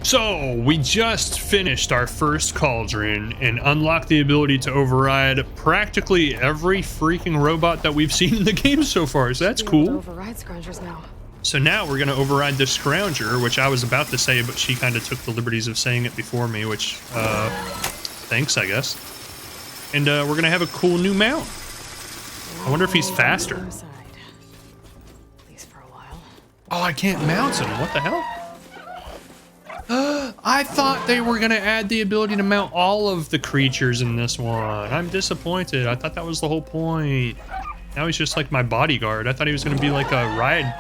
So, we just finished our first cauldron and unlocked the ability to override practically every freaking robot that we've seen in the game so far, so that's cool. Override scroungers now. So now we're going to override the Scrounger, which I was about to say, but she kind of took the liberties of saying it before me, which, thanks, I guess. And we're going to have a cool new mount. I wonder if he's faster. At least for a while. Oh, I can't mount him. What the hell? I thought they were going to add the ability to mount all of the creatures in this one. I'm disappointed. I thought that was the whole point. Now he's just like my bodyguard. I thought he was going to be like a ride.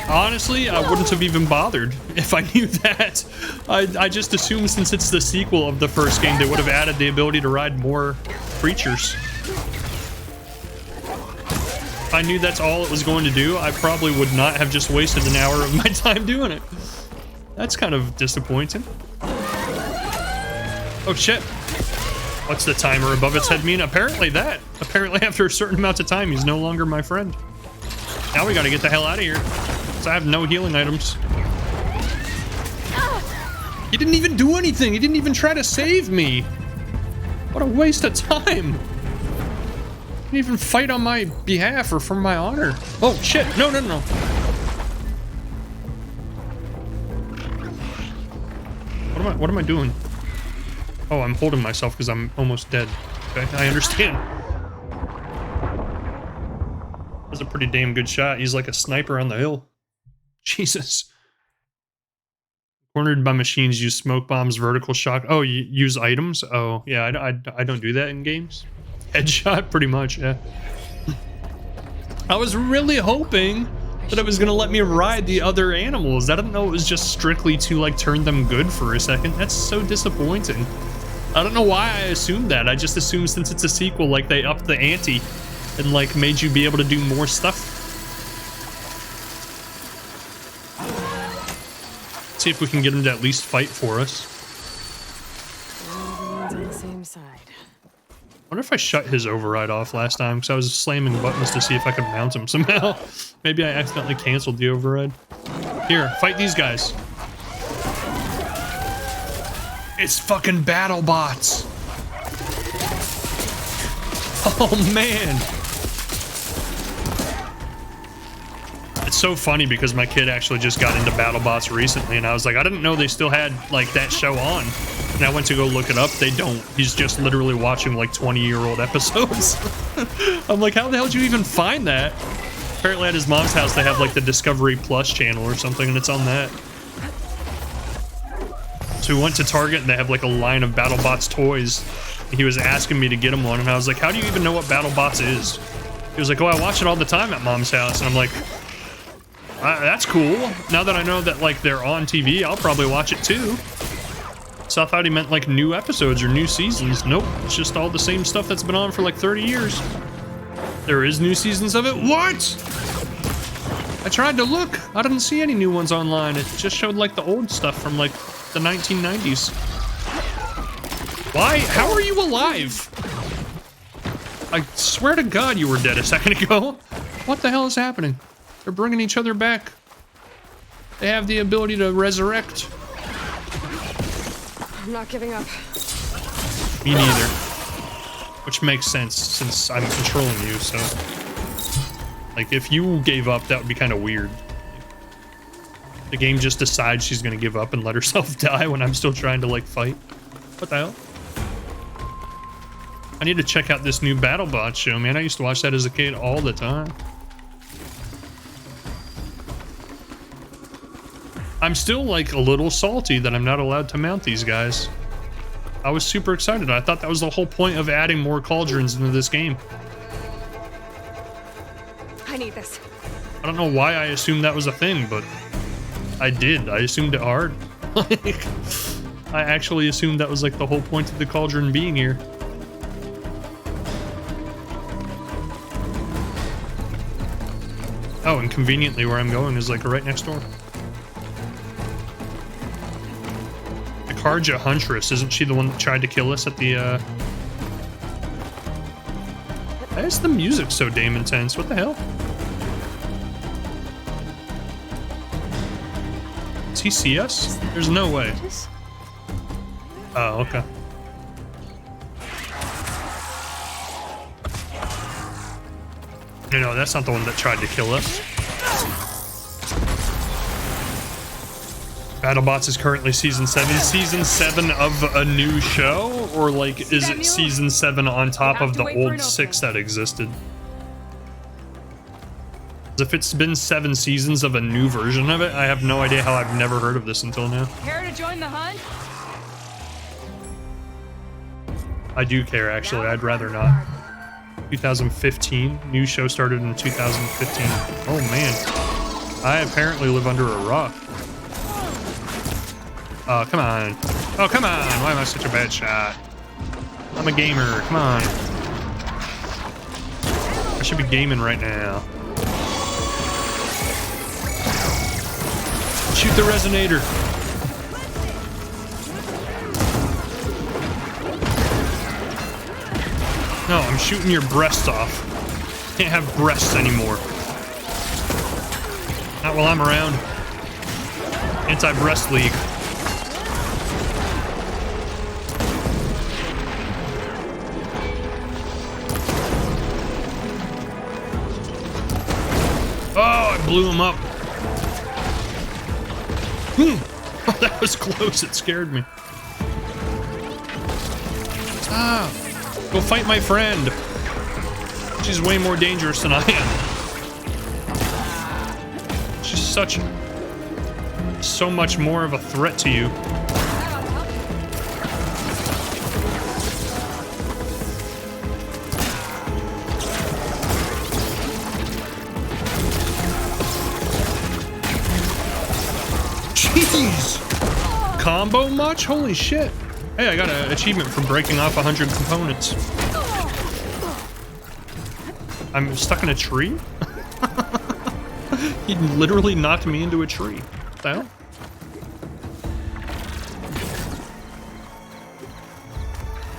Honestly, I wouldn't have even bothered if I knew that. I just assumed since it's the sequel of the first game, they would have added the ability to ride more creatures. If I knew that's all it was going to do, I probably would not have just wasted an hour of my time doing it. That's kind of disappointing. Oh shit. What's the timer above its head mean? Apparently that. Apparently after a certain amount of time, he's no longer my friend. Now we gotta get the hell out of here. Because I have no healing items. He didn't even do anything. He didn't even try to save me. What a waste of time. He didn't even fight on my behalf or for my honor. Oh shit, no, no, no. What am I doing? Oh, I'm holding myself because I'm almost dead. Okay, I understand. That's a pretty damn good shot. He's like a sniper on the hill. Jesus. Cornered by machines, use smoke bombs, vertical shock. Oh, you use items? Oh, yeah, I don't do that in games. Headshot, pretty much, yeah. I was really hoping that it was gonna let me ride the other animals. I didn't know it was just strictly to like turn them good for a second. That's so disappointing. I don't know why I assumed that. I just assumed since it's a sequel, like they upped the ante and like made you be able to do more stuff. See if we can get him to at least fight for us. On the same side. I wonder if I shut his override off last time because I was slamming buttons to see if I could mount him somehow. Maybe I accidentally canceled the override. Here, fight these guys. It's fucking battle bots. Oh man. It's so funny because my kid actually just got into BattleBots recently and I was like, I didn't know they still had like that show on. And I went to go look it up. They don't. He's just literally watching like 20-year-old episodes. I'm like, how the hell did you even find that? Apparently at his mom's house they have like the Discovery Plus channel or something and it's on that. So we went to Target and they have like a line of BattleBots toys. He was asking me to get him one and I was like, how do you even know what BattleBots is? He was like, oh, I watch it all the time at mom's house. And I'm like, that's cool. Now that I know that like they're on TV, I'll probably watch it too. So I thought he meant like new episodes or new seasons. Nope, it's just all the same stuff that's been on for like 30 years. There is new seasons of it? What? I tried to look. I didn't see any new ones online. It just showed like the old stuff from like the 1990s. Why? How are you alive? I swear to God you were dead a second ago. What the hell is happening? They're bringing each other back. They have the ability to resurrect. I'm not giving up. Me neither. Which makes sense since I'm controlling you, so. Like, if you gave up, that would be kind of weird. The game just decides she's gonna give up and let herself die when I'm still trying to, like, fight. What the hell? I need to check out this new BattleBot show, man. I used to watch that as a kid all the time. I'm still, like, a little salty that I'm not allowed to mount these guys. I was super excited. I thought that was the whole point of adding more cauldrons into this game. I need this. I don't know why I assumed that was a thing, but I did. I assumed it hard. Like, I actually assumed that was, like, the whole point of the cauldron being here. Oh, and conveniently where I'm going is, like, right next door. Karja Huntress, isn't she the one that tried to kill us at the, Why is the music so damn intense? What the hell? Does he see us? There's no way. Oh, okay. No, that's not the one that tried to kill us. BattleBots is currently season 7. Season 7 of a new show? Or like, is it season 7 on top of the old 6 that existed? If it's been 7 seasons of a new version of it, I have no idea how I've never heard of this until now. Care to join the hunt? I do care, actually. I'd rather not. 2015. New show started in 2015. Oh, man. I apparently live under a rock. Oh, come on. Oh, come on. Why am I such a bad shot? I'm a gamer. Come on. I should be gaming right now. Shoot the resonator. No, I'm shooting your breasts off. Can't have breasts anymore. Not while I'm around. Anti-breast league. Oh, I blew him up. Oh, that was close. It scared me. Stop. Go fight my friend. She's way more dangerous than I am. She's so much more of a threat to you. Jeez! Combo much? Holy shit. Hey, I got an achievement for breaking off 100 components. I'm stuck in a tree? He literally knocked me into a tree. What the hell?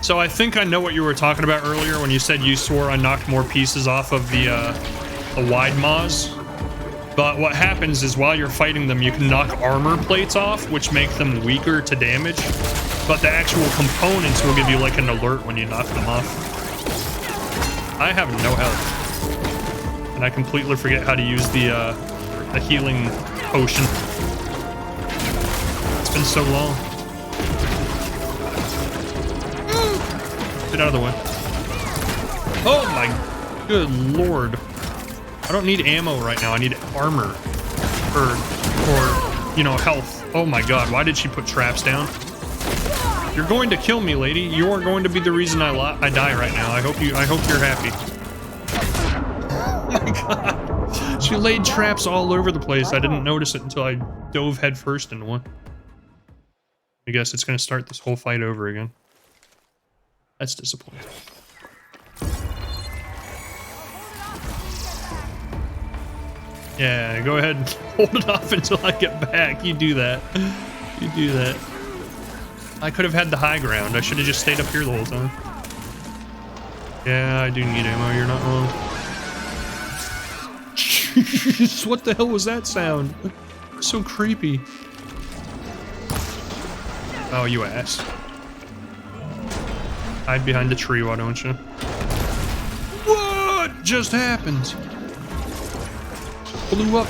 So I think I know what you were talking about earlier when you said you swore I knocked more pieces off of the wide maws. But what happens is while you're fighting them, you can knock armor plates off, which make them weaker to damage. But the actual components will give you like an alert when you knock them off. I have no health. And I completely forget how to use the healing potion. It's been so long. Get out of the way. Oh my good lord. I don't need ammo right now. I need armor. Or you know, health. Oh my god, why did she put traps down? You're going to kill me, lady. You are going to be the reason I die right now. I hope you're happy. Oh my god. She laid traps all over the place. I didn't notice it until I dove headfirst into one. I guess it's going to start this whole fight over again. That's disappointing. Yeah, go ahead and hold it off until I get back. You do that. You do that. I could have had the high ground. I should have just stayed up here the whole time. Yeah, I do need ammo. You're not wrong. Jeez, what the hell was that sound? So creepy. Oh, you ass. Hide behind the tree, why don't you? What just happened? Blew up.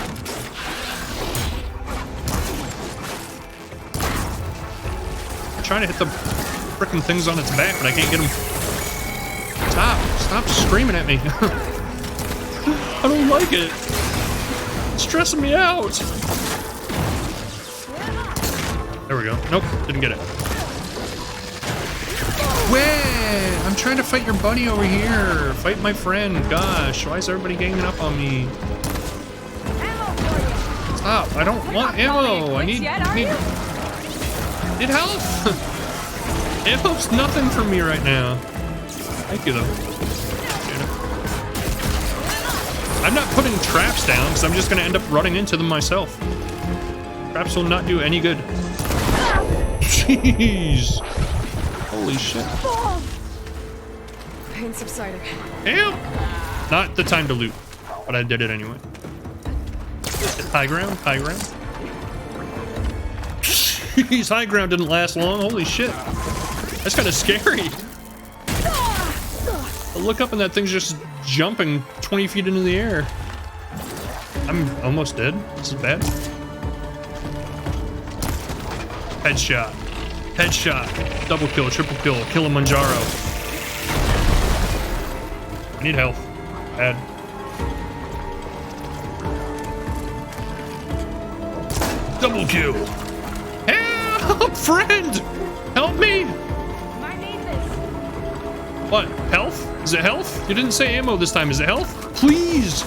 I'm trying to hit the frickin' things on its back, but I can't get them. Stop screaming at me. I don't like it. It's stressing me out. There we go. Nope, didn't get it. Wait, I'm trying to fight your buddy over here. Fight my friend. Gosh, why is everybody ganging up on me? Stop, I don't want ammo. I need health. Ammo's nothing for me right now. Thank you, though. I'm not putting traps down because I'm just going to end up running into them myself. Traps will not do any good. Jeez. Holy shit. Pain subsided. Damn. Not the time to loot, but I did it anyway. High ground, high ground. Jeez, high ground didn't last long. Holy shit. That's kind of scary. I look up and that thing's just jumping 20 feet into the air. I'm almost dead. This is bad. Headshot. Headshot. Double kill, triple kill, Kilimanjaro. I need health. Bad. Double kill. Help, friend! Help me! Might need this. What? Health? Is it health? You didn't say ammo this time. Is it health? Please!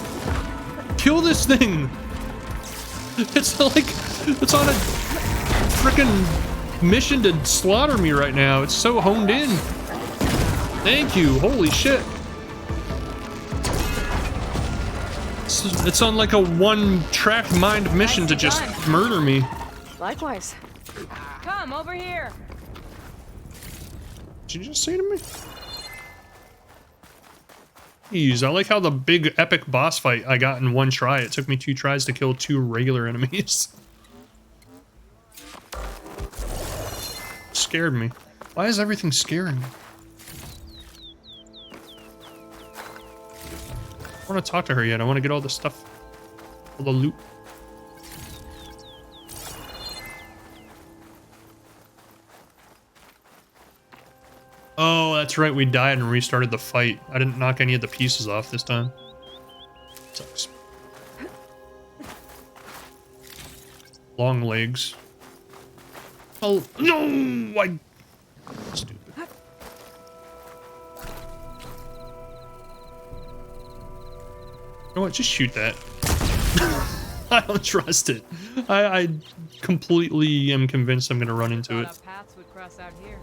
Kill this thing! It's like... it's on a freaking mission to slaughter me right now. It's so honed in. Thank you. Holy shit. It's on like a one-track mind mission to just murder me. Likewise. Come over here. Did you just say to me? Jeez, I like how the big epic boss fight I got in one try. It took me 2 tries to kill 2 regular enemies. Scared me. Why is everything scaring me? I want to talk to her yet. I want to get all the stuff. All the loot. Oh, that's right. We died and restarted the fight. I didn't knock any of the pieces off this time. Sucks. Long legs. Oh, no! Stupid. You know what? Just shoot that. I don't trust it. I completely am convinced I'm going to run into it. Paths would cross out here.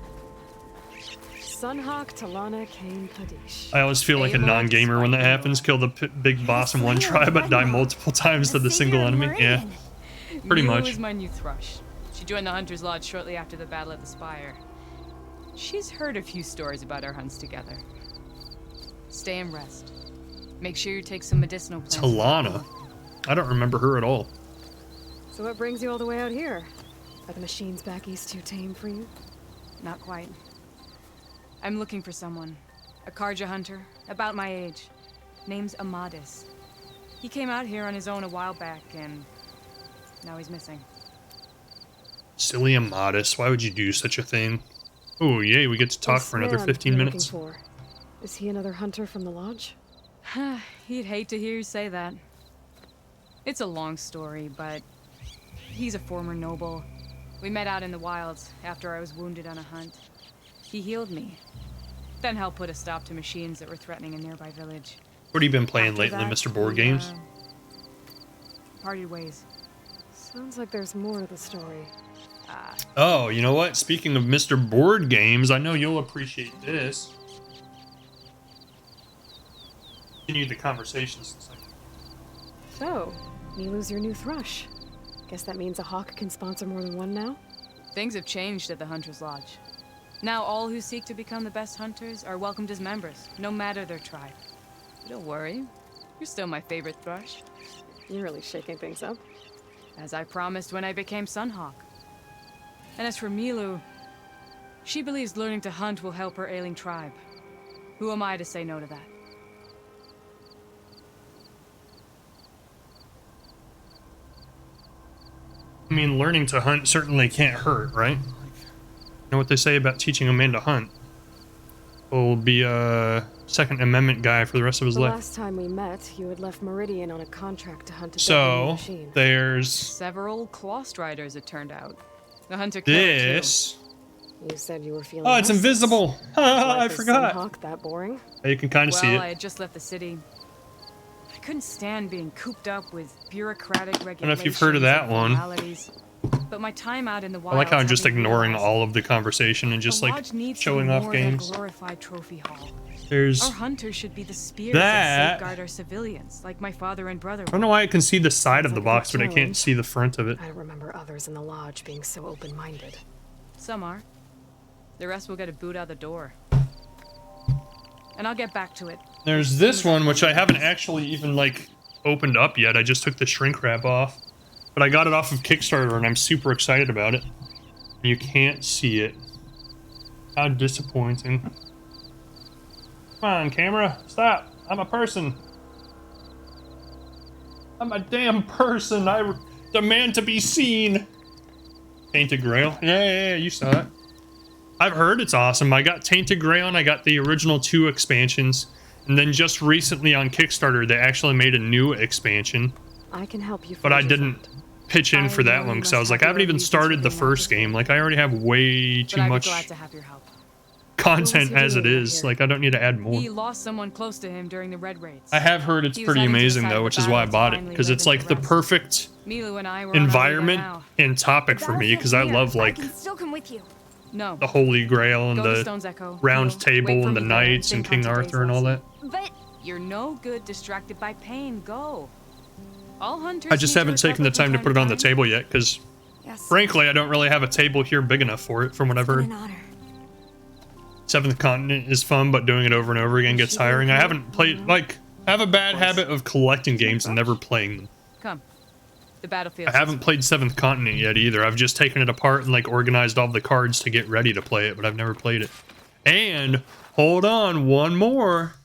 Sunhawk, Talana, Kane, Padish. I always feel like a non-gamer when that happens. Kill the big boss in one try, but die multiple times to the single enemy. Yeah, pretty much. Milu is my new thrush. She joined the Hunter's Lodge shortly after the Battle of the Spire. She's heard a few stories about our hunts together. Stay and rest. Make sure you take some medicinal plants. Talana? I don't remember her at all. So what brings you all the way out here? Are the machines back east too tame for you? Not quite. I'm looking for someone. A Karja hunter, about my age. Name's Amadis. He came out here on his own a while back, and now he's missing. Silly Amadis, why would you do such a thing? Oh, yay, we get to talk for another 15 minutes. For? Is he another hunter from the lodge? He'd hate to hear you say that. It's a long story, but he's a former noble. We met out in the wilds after I was wounded on a hunt. He healed me, then helped put a stop to machines that were threatening a nearby village. What have you been playing After lately, that, Mr. Board we, Games? Parted ways. Sounds like there's more to the story. Oh, you know what? Speaking of Mr. Board Games, I know you'll appreciate this. Continue the conversation since So, Milu's your new thrush. Guess that means a hawk can sponsor more than one now? Things have changed at the Hunter's Lodge. Now all who seek to become the best hunters are welcomed as members, no matter their tribe. But don't worry, you're still my favorite thrush. You're really shaking things up. As I promised when I became Sunhawk. And as for Milu, she believes learning to hunt will help her ailing tribe. Who am I to say no to that? I mean, learning to hunt certainly can't hurt, right? You know what they say about teaching a man to hunt? Will be a Second Amendment guy for the rest of his The life. last time we met, you had left Meridian on a contract to hunt a deadly So, machine. there's Several Clost Riders, it turned out. The hunter killed this. You said you were feeling Oh, it's restless. invisible. I Life as forgot. Sunhawk that boring? You can kind of see Well, I it. had just left the city. I couldn't stand being cooped up with bureaucratic regulations. I don't know if you've heard of that and one. formalities. But my time out in the wild. I like how I'm just ignoring all of the conversation and just like showing off games. Glorified trophy hall. There's Our hunters should be the spears that. that safeguard our civilians, like my father and brother. I don't know why I can see the side of the Sounds like a box, but I can't challenge. see the front of it. I don't remember others in the lodge being so open-minded. Some are. The rest will get a boot out the door. And I'll get back to it. There's this one, which I haven't actually even like opened up yet. I just took the shrink wrap off. But I got it off of Kickstarter and I'm super excited about it. You can't see it. How disappointing. Come on, camera. Stop. I'm a person. I'm a damn person. I demand to be seen. Tainted Grail. Yeah, you saw it. I've heard it's awesome. I got Tainted Grail and I got the original 2 expansions. And then just recently on Kickstarter, they actually made a new expansion. I can help you. But I didn't pitch in for that one because I was like, I haven't even started the first game. Like, I already have way too much content as it is. Like, I don't need to add more. He lost someone close to him during the Red Raids. I have heard it's pretty amazing though, which is why I bought it, because it's like the perfect environment and topic for me, because I love like the Holy Grail and the Round Table and the Knights and King Arthur and all that. But you're no good distracted by pain. Go. All hunters I just haven't taken the time to put it on the table yet, because frankly, I don't really have a table here big enough for it, from what I've heard. Seventh Continent is fun, but doing it over and over again gets tiring. I haven't played, like, I have a bad habit of collecting games and never playing them. Come. The battlefield. I haven't played Seventh Continent yet either. I've just taken it apart and, like, organized all the cards to get ready to play it, but I've never played it. And, hold on, one more.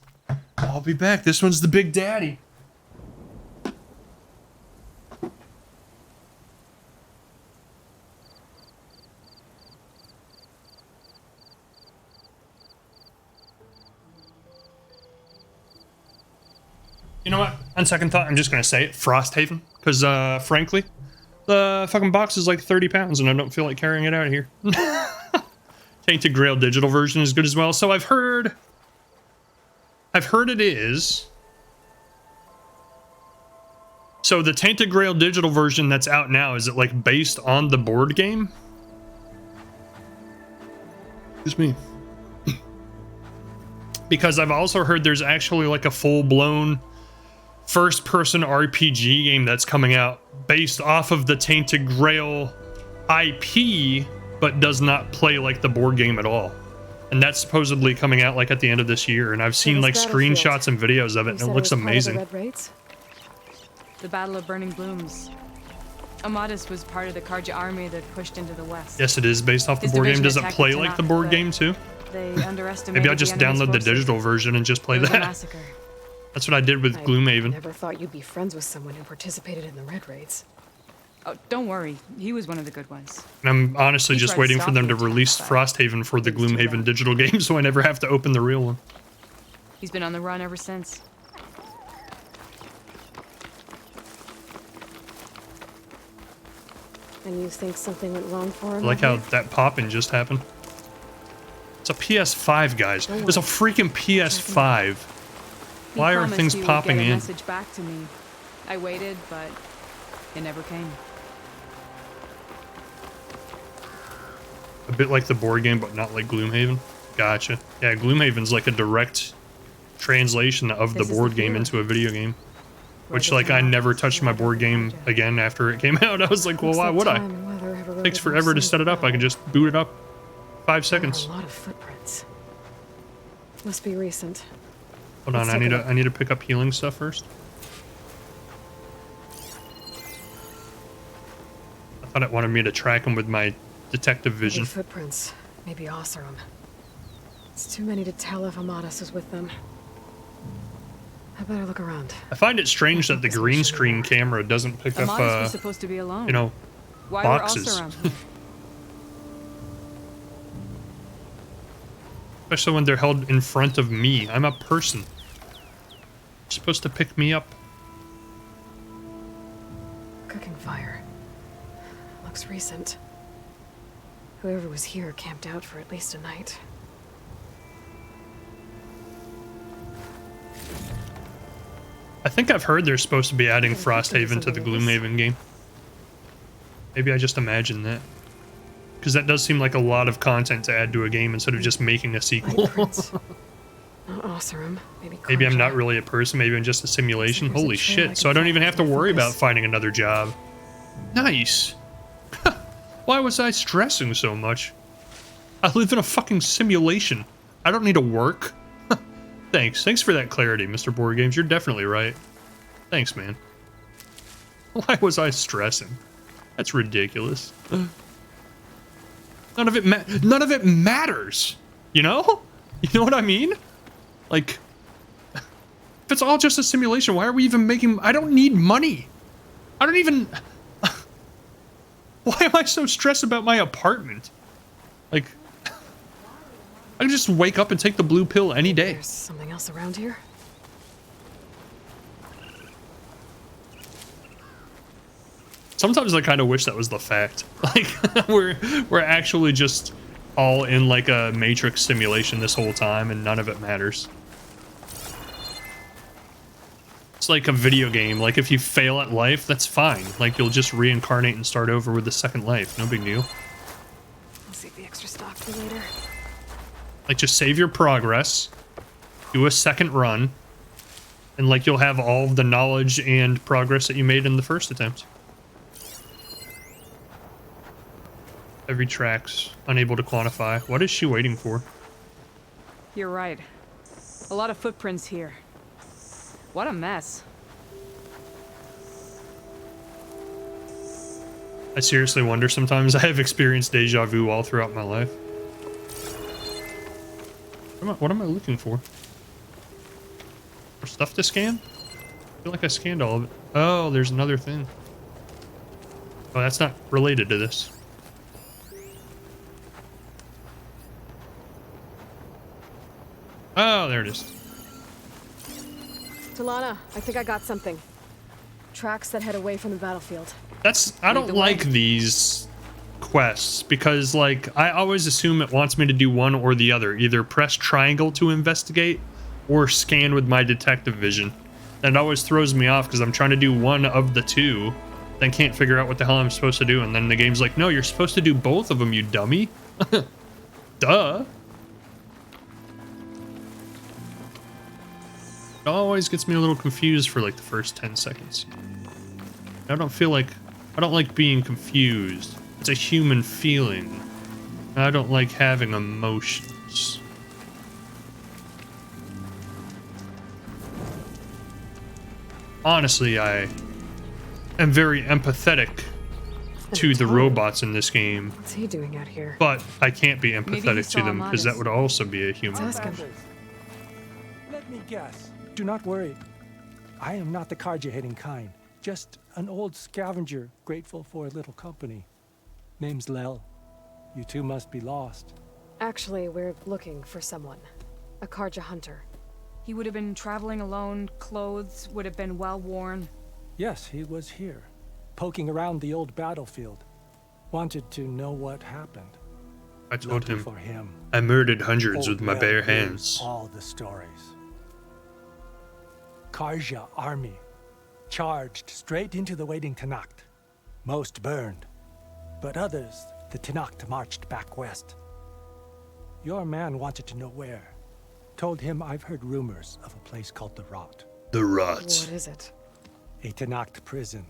I'll be back. This one's the Big Daddy. You know what? On second thought, I'm just gonna say it, Frosthaven, because frankly, the fucking box is like 30 pounds, and I don't feel like carrying it out of here. Tainted Grail digital version is good as well. So I've heard it is. So the Tainted Grail digital version that's out now, is it like based on the board game? Excuse me. Because I've also heard there's actually like a full-blown first-person RPG game that's coming out based off of the Tainted Grail IP, but does not play like the board game at all. And that's supposedly coming out like at the end of this year, and I've seen like screenshots and videos of it, and it looks amazing. The Battle of Burning Blooms. Amadas was part of the Karja army that pushed into the west. Yes, it is based off the board game. Does it play like the board game too? They underestimated. Maybe I'll just download the digital version and just play that. That's what I did with Gloomhaven. I never thought you'd be friends with someone who participated in the Red Raids. Oh, don't worry. He was one of the good ones. And I'm honestly just waiting for them to release Frosthaven for the Gloomhaven digital game, so I never have to open the real one. He's been on the run ever since. And you think something went wrong for him? I like how that pop-in just happened. It's a PS5, guys. It's a freaking PS5. Why are things popping in? Message back to me. I waited, but it never came. A bit like the board game, but not like Gloomhaven. Gotcha. Yeah, Gloomhaven's like a direct translation of the board game into a video game. Which, like, I never touched my board game again after it came out. I was like, well, why would I? It takes forever to set it up. I can just boot it up 5 seconds. A lot of footprints. Must be recent. Hold on, I need to pick up healing stuff first. I thought it wanted me to track them with my detective vision. Maybe footprints, maybe Oseram. It's too many to tell if Amadas is with them. I better look around. I find it strange that the green screen camera doesn't pick up, was supposed to be alone. you know, Why boxes. Especially when they're held in front of me. I'm a person. You're supposed to pick me up. Cooking fire. Looks recent. Whoever was here camped out for at least a night. I think I've heard they're supposed to be adding Frosthaven to the Gloomhaven game. Maybe I just imagined that. Because that does seem like a lot of content to add to a game instead of just making a sequel. Oseram, maybe I'm not really a person, maybe I'm just a simulation. Holy shit, so I don't even have to worry about finding another job. Nice. Why was I stressing so much? I live in a fucking simulation. I don't need to work. Thanks for that clarity, Mr. Board Games. You're definitely right. Thanks, man. Why was I stressing? That's ridiculous. None of it matters. You know? You know what I mean? Like, if it's all just a simulation, why are we even making... I don't need money. I don't even... Why am I so stressed about my apartment? Like, I can just wake up and take the blue pill any day. There's something else around here. Sometimes I kind of wish that was the fact. Like, we're actually just all in like a Matrix simulation this whole time, and none of it matters. It's like a video game. Like, if you fail at life, that's fine. Like, you'll just reincarnate and start over with a second life. No big deal. I'll save the extra stock for later. Like, just save your progress, do a second run, and like you'll have all of the knowledge and progress that you made in the first attempt. Every track's unable to quantify. What is she waiting for? You're right. A lot of footprints here. What a mess. I seriously wonder sometimes. I have experienced deja vu all throughout my life. What am I looking for? For stuff to scan? I feel like I scanned all of it. Oh, there's another thing. Oh, that's not related to this. Oh, there it is. Talana, I think I got something. Tracks that head away from the battlefield. I don't like these quests because, like, I always assume it wants me to do one or the other. Either press triangle to investigate or scan with my detective vision. And it always throws me off because I'm trying to do one of the two, then can't figure out what the hell I'm supposed to do. And then the game's like, no, you're supposed to do both of them, you dummy. Duh. It always gets me a little confused for like the first 10 seconds. I don't like being confused. It's a human feeling. I don't like having emotions. Honestly, I am very empathetic to the robots in this game. What's he doing out here? But I can't be empathetic to them because that would also be a human. Let's ask him. Let me guess. Do not worry. I am not the card-hitting kind. Just an old scavenger grateful for a little company. Name's Lel. You two must be lost. Actually, we're looking for someone. A Karja hunter. He would have been traveling alone, clothes would have been well worn. Yes, he was here, poking around the old battlefield. Wanted to know what happened. I told him, for him. I murdered hundreds with my Old bare Lel hands. knows all the stories. Karja army charged straight into the waiting Tanacht. Most burned, but others, the Tanacht marched back west. Your man wanted to know where. Told him I've heard rumors of a place called the Rot. The Rot. What is it? A Tanacht prison,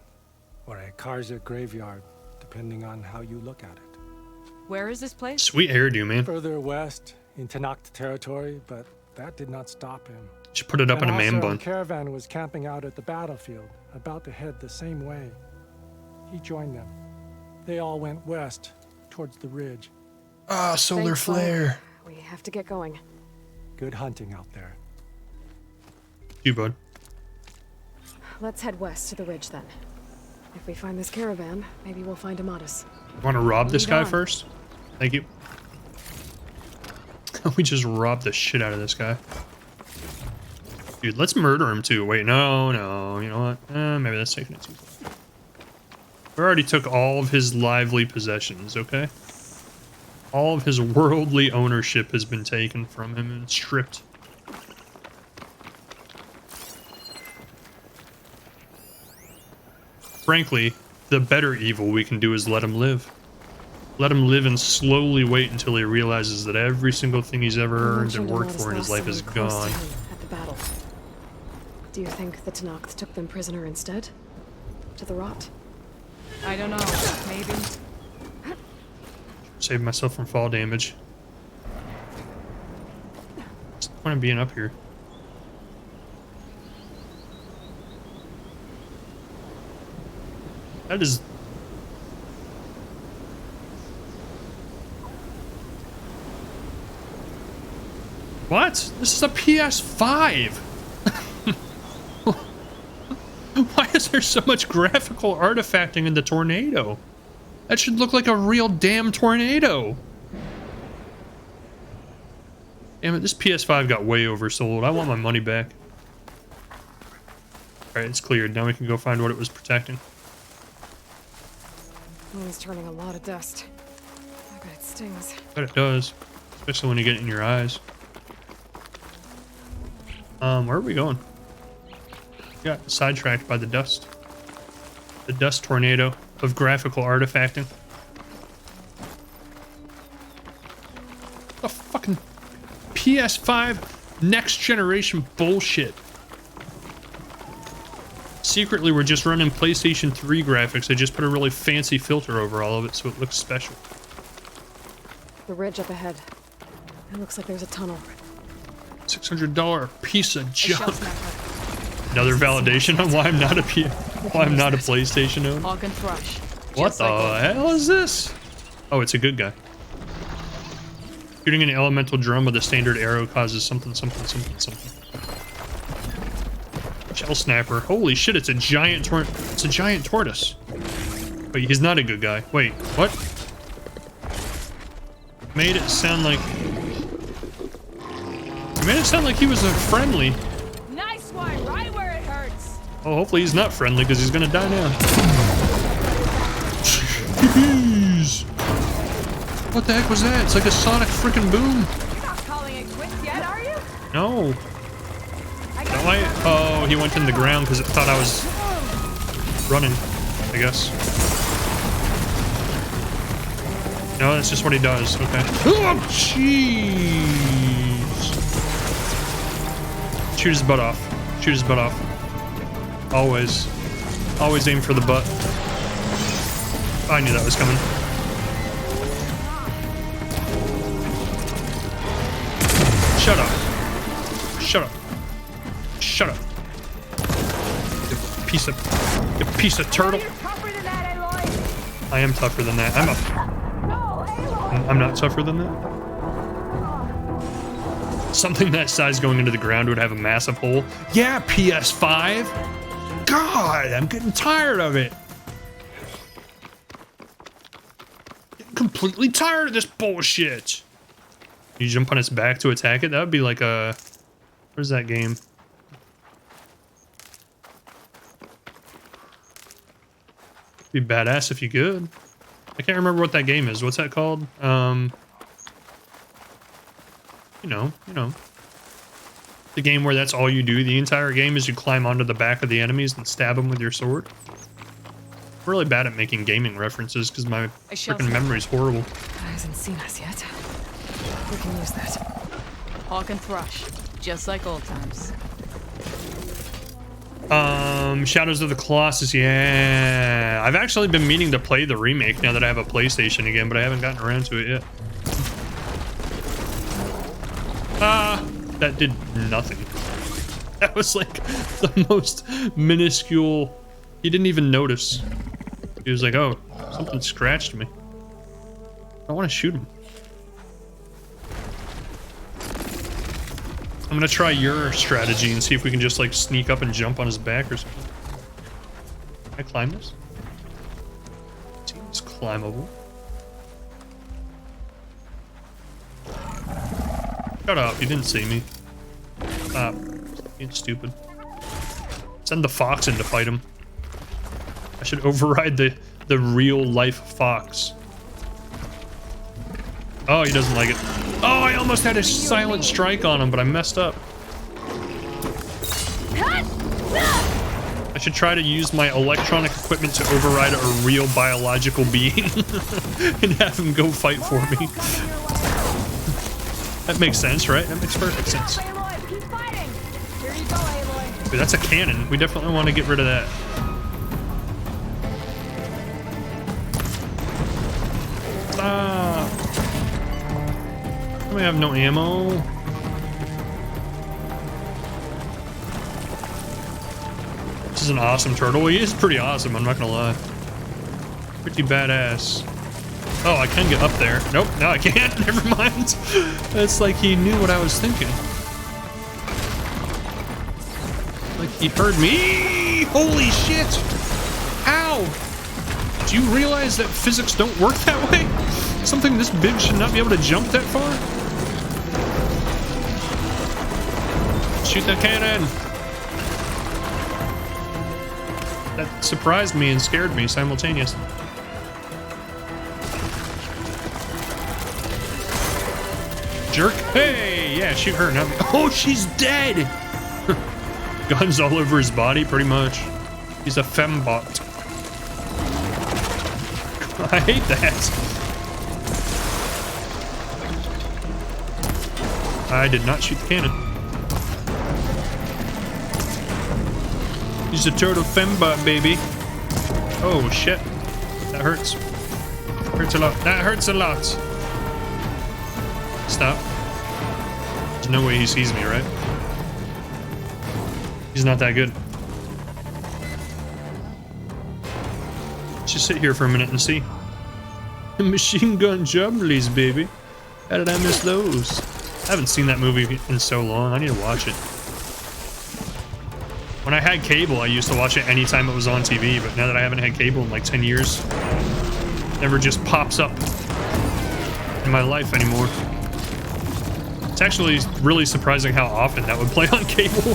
or a Karja graveyard, depending on how you look at it. Where is this place? Sweet hairdo, man. Further west, in Tanacht territory, but that did not stop him. Should put it up in a man An bun. caravan was camping out at the battlefield, about to head the same way. He joined them. They all went west, towards the ridge. Ah, solar Thanks, Lel. flare. We have to get going. Good hunting out there. You, bud. Let's head west to the ridge then. If we find this caravan, maybe we'll find Amadas. Want to rob this Lead guy on. first? Thank you. We just robbed the shit out of this guy. Dude, let's murder him too. Wait, no. You know what? Maybe that's taking it too far. We already took all of his lively possessions, okay? All of his worldly ownership has been taken from him and stripped. Frankly, the better evil we can do is let him live. Let him live and slowly wait until he realizes that every single thing he's ever earned and worked for in his life is gone. At the battle. Do you think the Tanacht took them prisoner instead? To the Rot? I don't know. Maybe. Save myself from fall damage. What's the point of being up here? That is... What? This is a PS5. Why is there so much graphical artifacting in the tornado? That should look like a real damn tornado. Damn it, this PS5 got way oversold. I want my money back. Alright, it's cleared. Now we can go find what it was protecting. It's turning a lot of dust. I bet it stings. But it does. Especially when you get it in your eyes. Where are we going? Got sidetracked by the dust. The dust tornado of graphical artifacting. The fucking PS5 next generation bullshit. Secretly, we're just running PlayStation 3 graphics. They just put a really fancy filter over all of it so it looks special. The ridge up ahead. It looks like there's a tunnel. $600 piece of junk. Another validation on why I'm not a PlayStation owner. Hog and thrush. What the hell is this? Oh, it's a good guy. Shooting an elemental drum with a standard arrow causes something. Shell snapper. Holy shit! It's a giant tortoise. Wait, he's not a good guy. Wait, what? Made it sound like he was a friendly. Nice one, right where it hurts. Oh, hopefully he's not friendly because he's gonna die now. Jeez. What the heck was that? It's like a sonic freaking boom. You're not calling it quits yet, are you? No. Oh, he went in the ground because it thought I was running, I guess. No, that's just what he does. Okay. Oh, jeez. Shoot his butt off. Shoot his butt off. Always. Always aim for the butt. I knew that was coming. Shut up. Shut up. Shut up. You piece of turtle. You're tougher than that, Aloy. I am tougher than that. I'm not tougher than that. Something that size going into the ground would have a massive hole. Yeah, PS5. God, I'm getting tired of it. Getting completely tired of this bullshit. You jump on its back to attack it? That would be like a... Where's that game? Be badass if you could. I can't remember what that game is. What's that called? You know. The game where that's all you do the entire game is you climb onto the back of the enemies and stab them with your sword. I'm really bad at making gaming references because my freaking memory's horrible. He hasn't seen us yet. We can use that. Hawk and thrush, just like old times. Shadows of the Colossus, yeah. I've actually been meaning to play the remake now that I have a PlayStation again, but I haven't gotten around to it yet. That did nothing. That was like the most minuscule. He didn't even notice. He was like, oh, something scratched me. I want to shoot him. I'm gonna try your strategy and see if we can just like sneak up and jump on his back or something. Can I climb this? Seems climbable. Shut up, you didn't see me. Stop. Being stupid. Send the fox in to fight him. I should override the real life fox. Oh, he doesn't like it. Oh, I almost had a silent strike on him, but I messed up. I should try to use my electronic equipment to override a real biological being and have him go fight for me. That makes sense, right? That makes perfect sense. Dude, that's a cannon. We definitely want to get rid of that. Stop. We have no ammo. This is an awesome turtle. He is pretty awesome, I'm not gonna lie. Pretty badass. Oh, I can get up there. Nope, no I can't. Never mind. It's like he knew what I was thinking. Like he heard me. Holy shit! How? Do you realize that physics don't work that way? Something this big should not be able to jump that far? Shoot that cannon! That surprised me and scared me simultaneously. Jerk. Hey! Yeah, shoot her. Not me. Oh, she's dead! Guns all over his body, pretty much. He's a fembot. I hate that. I did not shoot the cannon. He's a total fembot, baby. Oh, shit. That hurts. Hurts a lot. That hurts a lot. Stop. There's no way he sees me, right? He's not that good. Let's just sit here for a minute and see. Machine gun jumblies, baby. How did I miss those? I haven't seen that movie in so long. I need to watch it. When I had cable, I used to watch it anytime it was on TV, but now that I haven't had cable in like 10 years, it never just pops up in my life anymore. It's actually really surprising how often that would play on cable.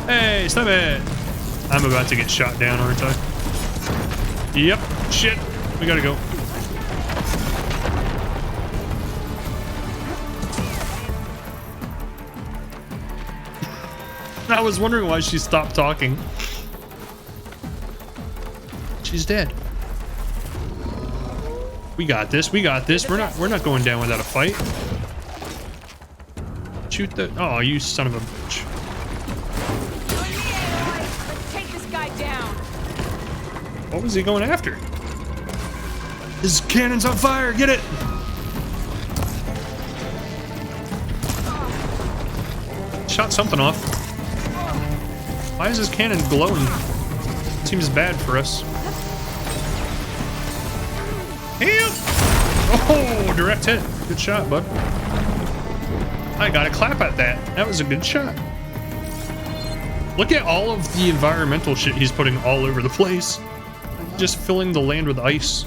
Hey, stop it! I'm about to get shot down, aren't I? Yep, shit. We gotta go. I was wondering why she stopped talking. She's dead. We got this. We got this. We're not going down without a fight. Shoot the. Oh, you son of a bitch. Take this guy down. What was he going after? His cannon's on fire. Get it. Shot something off. Why is his cannon glowing? Seems bad for us. Help! Oh, direct hit. Good shot, bud. I gotta clap at that. That was a good shot. Look at all of the environmental shit he's putting all over the place. Just filling the land with ice.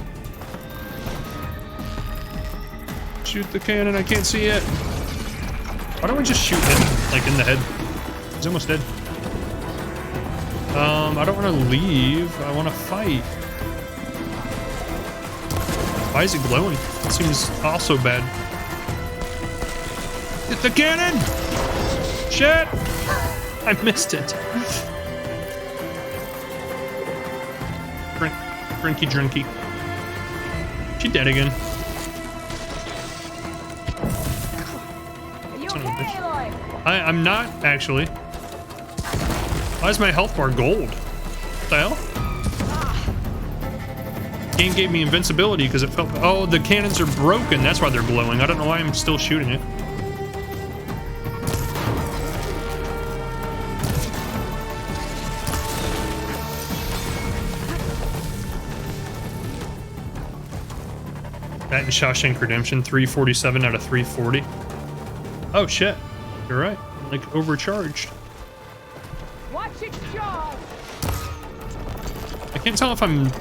Shoot the cannon, I can't see it. Why don't we just shoot him, like, in the head? He's almost dead. I don't want to leave. I want to fight. Why is it glowing? It seems also bad. Get the cannon! Shit! I missed it. Drinky drinky. She dead again. Are you okay, Aloy? I'm not, actually. Why is my health bar gold? What the hell? Game gave me invincibility because it felt... Oh, the cannons are broken. That's why they're glowing. I don't know why I'm still shooting it. That in Shawshank Redemption, 347 out of 340. Oh, shit. You're right. I'm, like, overcharged. Watch its jaws. I can't tell if I'm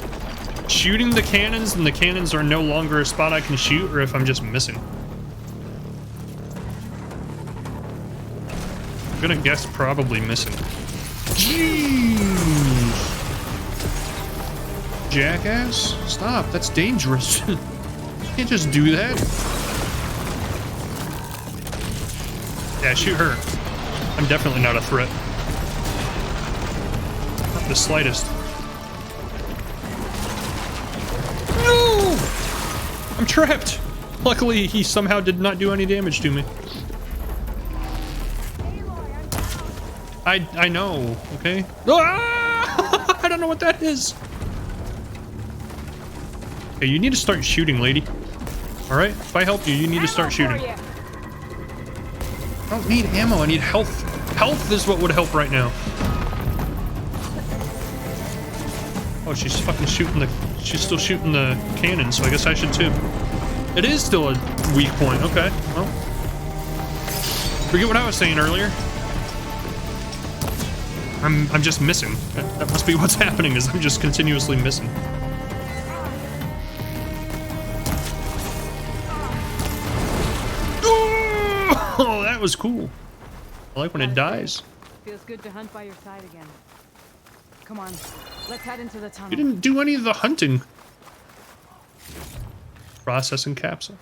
shooting the cannons and the cannons are no longer a spot I can shoot, or if I'm just missing. I'm gonna guess probably missing. Jeez. Jackass? Stop, that's dangerous. You can't just do that. Yeah, shoot her. I'm definitely not a threat. Not the slightest. No! I'm trapped. Luckily, he somehow did not do any damage to me. I know, okay? Ah! I don't know what that is. Okay, you need to start shooting, lady. Alright? If I help you, you need to start shooting. I don't need ammo, I need health. Health is what would help right now. Oh, she's fucking shooting the... She's still shooting the cannon, so I guess I should too. It is still a weak point. Okay, well. Forget what I was saying earlier. I'm just missing. That must be what's happening, is I'm just continuously missing. Oh, that was cool. I like when it dies. Feels good to hunt by your side again. Come on, let's head into the tunnel. You didn't do any of the hunting. Processing capsule.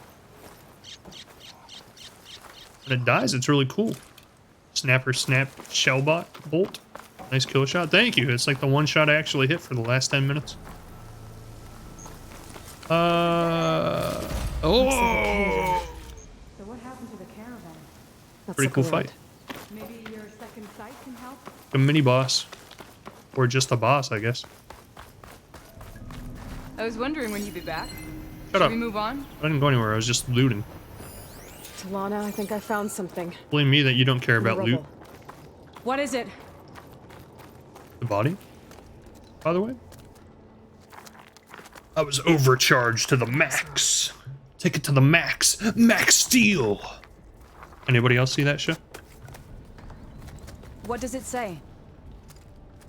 When it dies, it's really cool. Snapper snap shellbot bolt. Nice kill shot. Thank you. It's like the one shot I actually hit for the last 10 minutes. Oh! So what happened to the caravan? Pretty cool fight. Maybe your second sight can help? A mini boss. Or just a boss, I guess. I was wondering when you'd be back. Shut up. Should we move on? I didn't go anywhere. I was just looting. Talana, I think I found something. Blame me that you don't care In the about loot. rubble. What is it? The body? By the way? I was overcharged to the max. Take it to the max. Max steel. Anybody else see that shit? What does it say?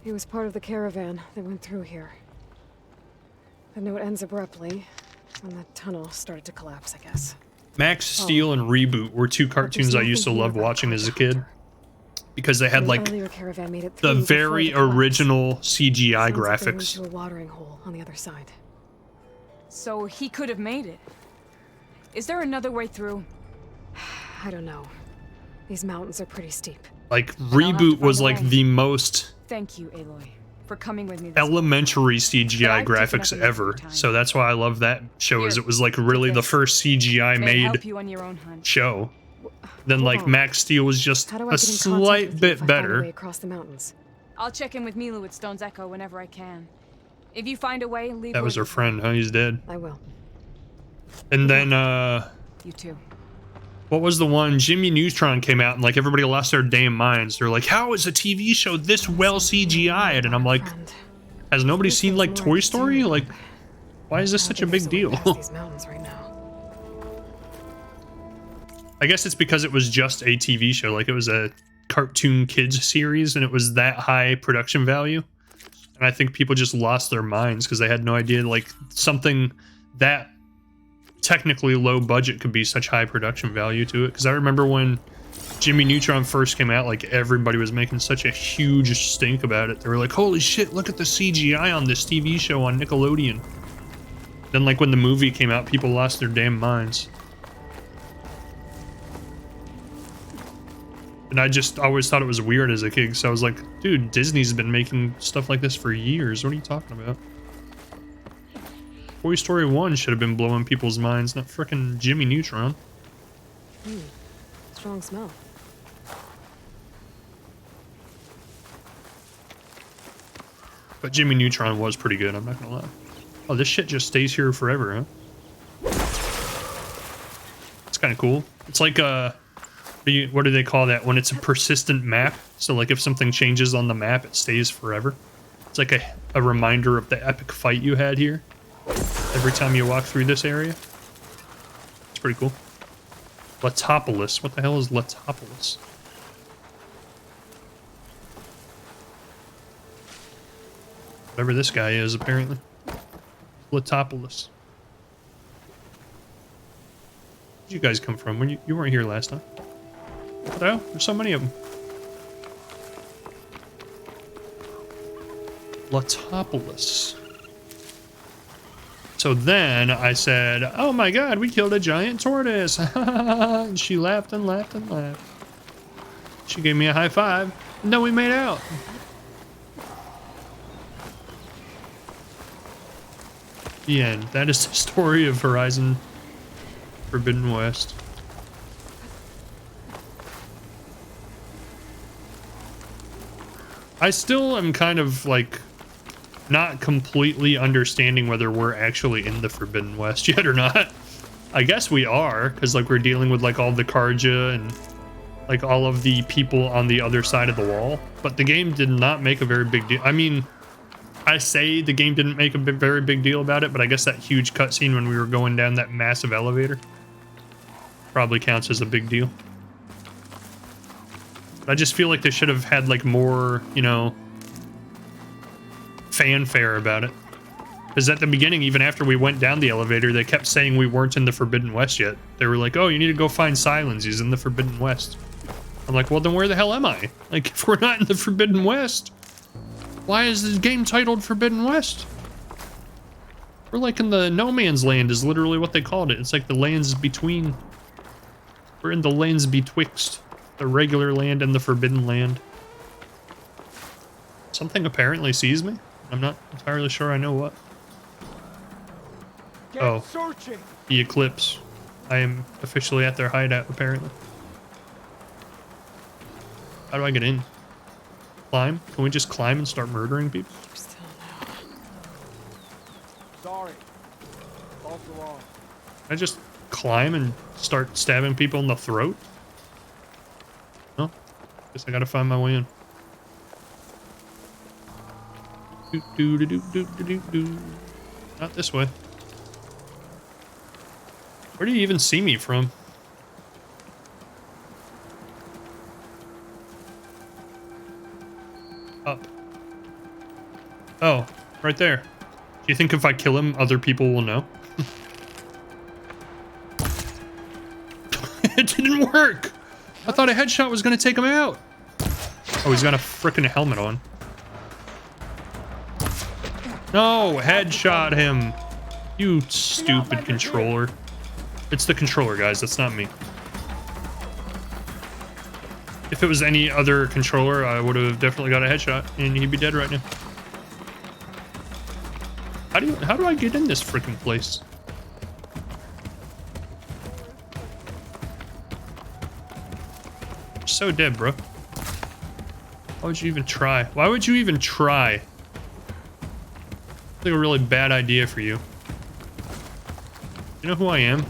He was part of the caravan that went through here. The note ends abruptly, and the tunnel started to collapse, I guess. Max Steel and Reboot were two cartoons I used to love watching as a kid. Because they had like Caravan made it the through very before the collapse. original CGI Sounds like they went graphics. to a watering hole on the other side. So he could have made it. Is there another way through? I don't know. These mountains are pretty steep. Like have Reboot to was find a like way. the most Thank you, Aloy, for coming with me this elementary But CGI I've taken graphics up enough of ever. your time. So that's why I love that show, is Here, it was like really take the this. first CGI May made help you on your own hunt. show. Then Hold like on. Max Steel was just How do I a get in contact slight with you bit if I find a better. way across the mountains? I'll check in with Milu at Stone's Echo whenever I can. If you find a way, leave That was word her with me. friend, huh? He's dead. I will. And then You too. what was the one? Jimmy Neutron came out and like everybody lost their damn minds. They're like, how is a TV show this well CGI'd? And I'm like, Friend, has nobody This seen is like more Toy to Story? do. Like, why is this I such a don't big think there's a way deal? past these mountains right now. I guess it's because it was just a TV show. Like it was a cartoon kids series and it was that high production value. And I think people just lost their minds because they had no idea like something that technically low budget could be such high production value to it. Because I remember when Jimmy Neutron first came out, like everybody was making such a huge stink about it. They were like, holy shit, look at the CGI on this TV show on Nickelodeon. Then like when the movie came out, people lost their damn minds. And I just always thought it was weird as a kid, so I was like, dude, Disney's been making stuff like this for years. What are you talking about? Toy Story 1 should have been blowing people's minds, not frickin' Jimmy Neutron. Strong smell. But Jimmy Neutron was pretty good, I'm not gonna lie. Oh, this shit just stays here forever, huh? It's kind of cool. It's like what do they call that when it's a persistent map? So like if something changes on the map, it stays forever. It's like a reminder of the epic fight you had here every time you walk through this area. It's pretty cool. Letopolis. What the hell is Letopolis? Whatever this guy is, apparently. Letopolis. Where'd you guys come from? When you weren't here last time. What the hell? There's so many of them. Letopolis. So then I said, oh my god, we killed a giant tortoise. And she laughed and laughed and laughed. She gave me a high five. And then we made out. The end. That is the story of Horizon Forbidden West. I still am kind of like not completely understanding whether we're actually in the Forbidden West yet or not. I guess we are, because like we're dealing with like all the Karja and like all of the people on the other side of the wall. But the game did not make a very big deal. I mean, I say the game didn't make a very big deal about it, but I guess that huge cutscene when we were going down that massive elevator probably counts as a big deal. But I just feel like they should have had like more, you know, fanfare about it. Because at the beginning, even after we went down the elevator, they kept saying we weren't in the Forbidden West yet. They were like, oh, you need to go find Silence. He's in the Forbidden West. I'm like, well, then where the hell am I? Like, if we're not in the Forbidden West, why is this game titled Forbidden West? We're like in the No Man's Land is literally what they called it. It's like the lands between. We're in the lands betwixt the regular land and the Forbidden Land. Something apparently sees me. I'm not entirely sure I know what. Oh, the Eclipse. I am officially at their hideout, apparently. How do I get in? Climb? Can we just climb and start murdering people? Still no. Sorry. False alarm. Can I just climb and start stabbing people in the throat? No? Guess I gotta find my way in. Do. Not this way. Where do you even see me from? Up. Oh, right there. Do you think if I kill him, other people will know? It didn't work! I thought a headshot was gonna take him out. Oh, he's got a frickin' helmet on. No, headshot him. You stupid controller. It's the controller, guys. That's not me. If it was any other controller, I would have definitely got a headshot, and he'd be dead right now. How do I get in this freaking place? You're so dead, bro. Why would you even try? Why would you even try? It's like a really bad idea for you. You know who I am?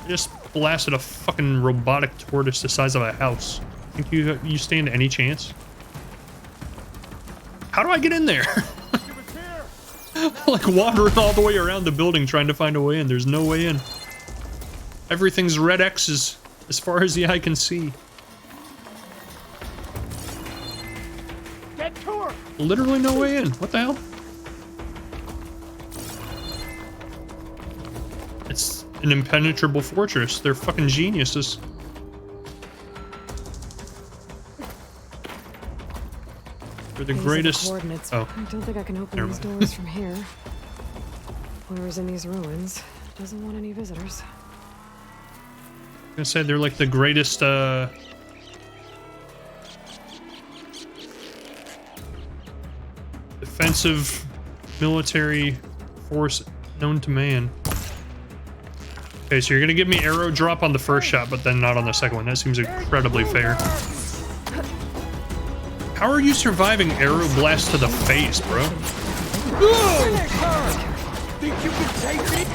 I just blasted a fucking robotic tortoise the size of a house. Think you stand any chance? How do I get in there? Like wandering all the way around the building trying to find a way in. There's no way in. Everything's red X's as far as the eye can see. Get to her. Literally no way in. What the hell? It's an impenetrable fortress. They're fucking geniuses. They're the These are greatest. coordinates. Oh, I don't think I can open Never these mind. doors from here. Whoever's in these ruins doesn't want any visitors. I'm gonna say they're like the greatest. Defensive military force known to man. Okay, so you're gonna give me arrow drop on the first shot, but then not on the second one. That seems incredibly fair. How are you surviving arrow blast to the face, bro? Think you can take it?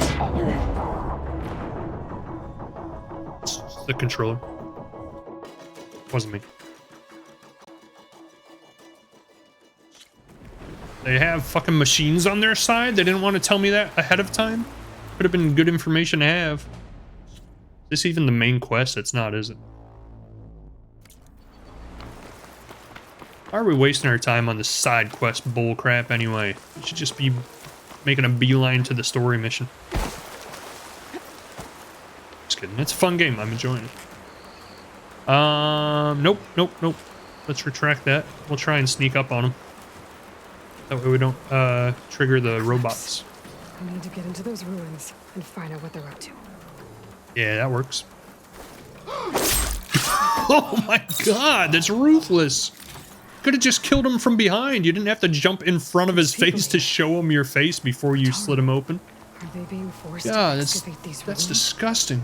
It's the controller. Wasn't me. They have fucking machines on their side? They didn't want to tell me that ahead of time? Could have been good information to have. Is this even the main quest? It's not, is it? Why are we wasting our time on this side quest bullcrap anyway? We should just be making a beeline to the story mission. Just kidding. It's a fun game. I'm enjoying it. Nope. Let's retract that. We'll try and sneak up on them. That way we don't trigger the robots. I need to get into those ruins and find out what they're up to. Yeah, that works. Oh my god, that's ruthless. Could have just killed him from behind. You didn't have to jump in front of his face to show him your face before you slit him open. Are they being forced Yeah, to that's excavate these that's ruins? disgusting.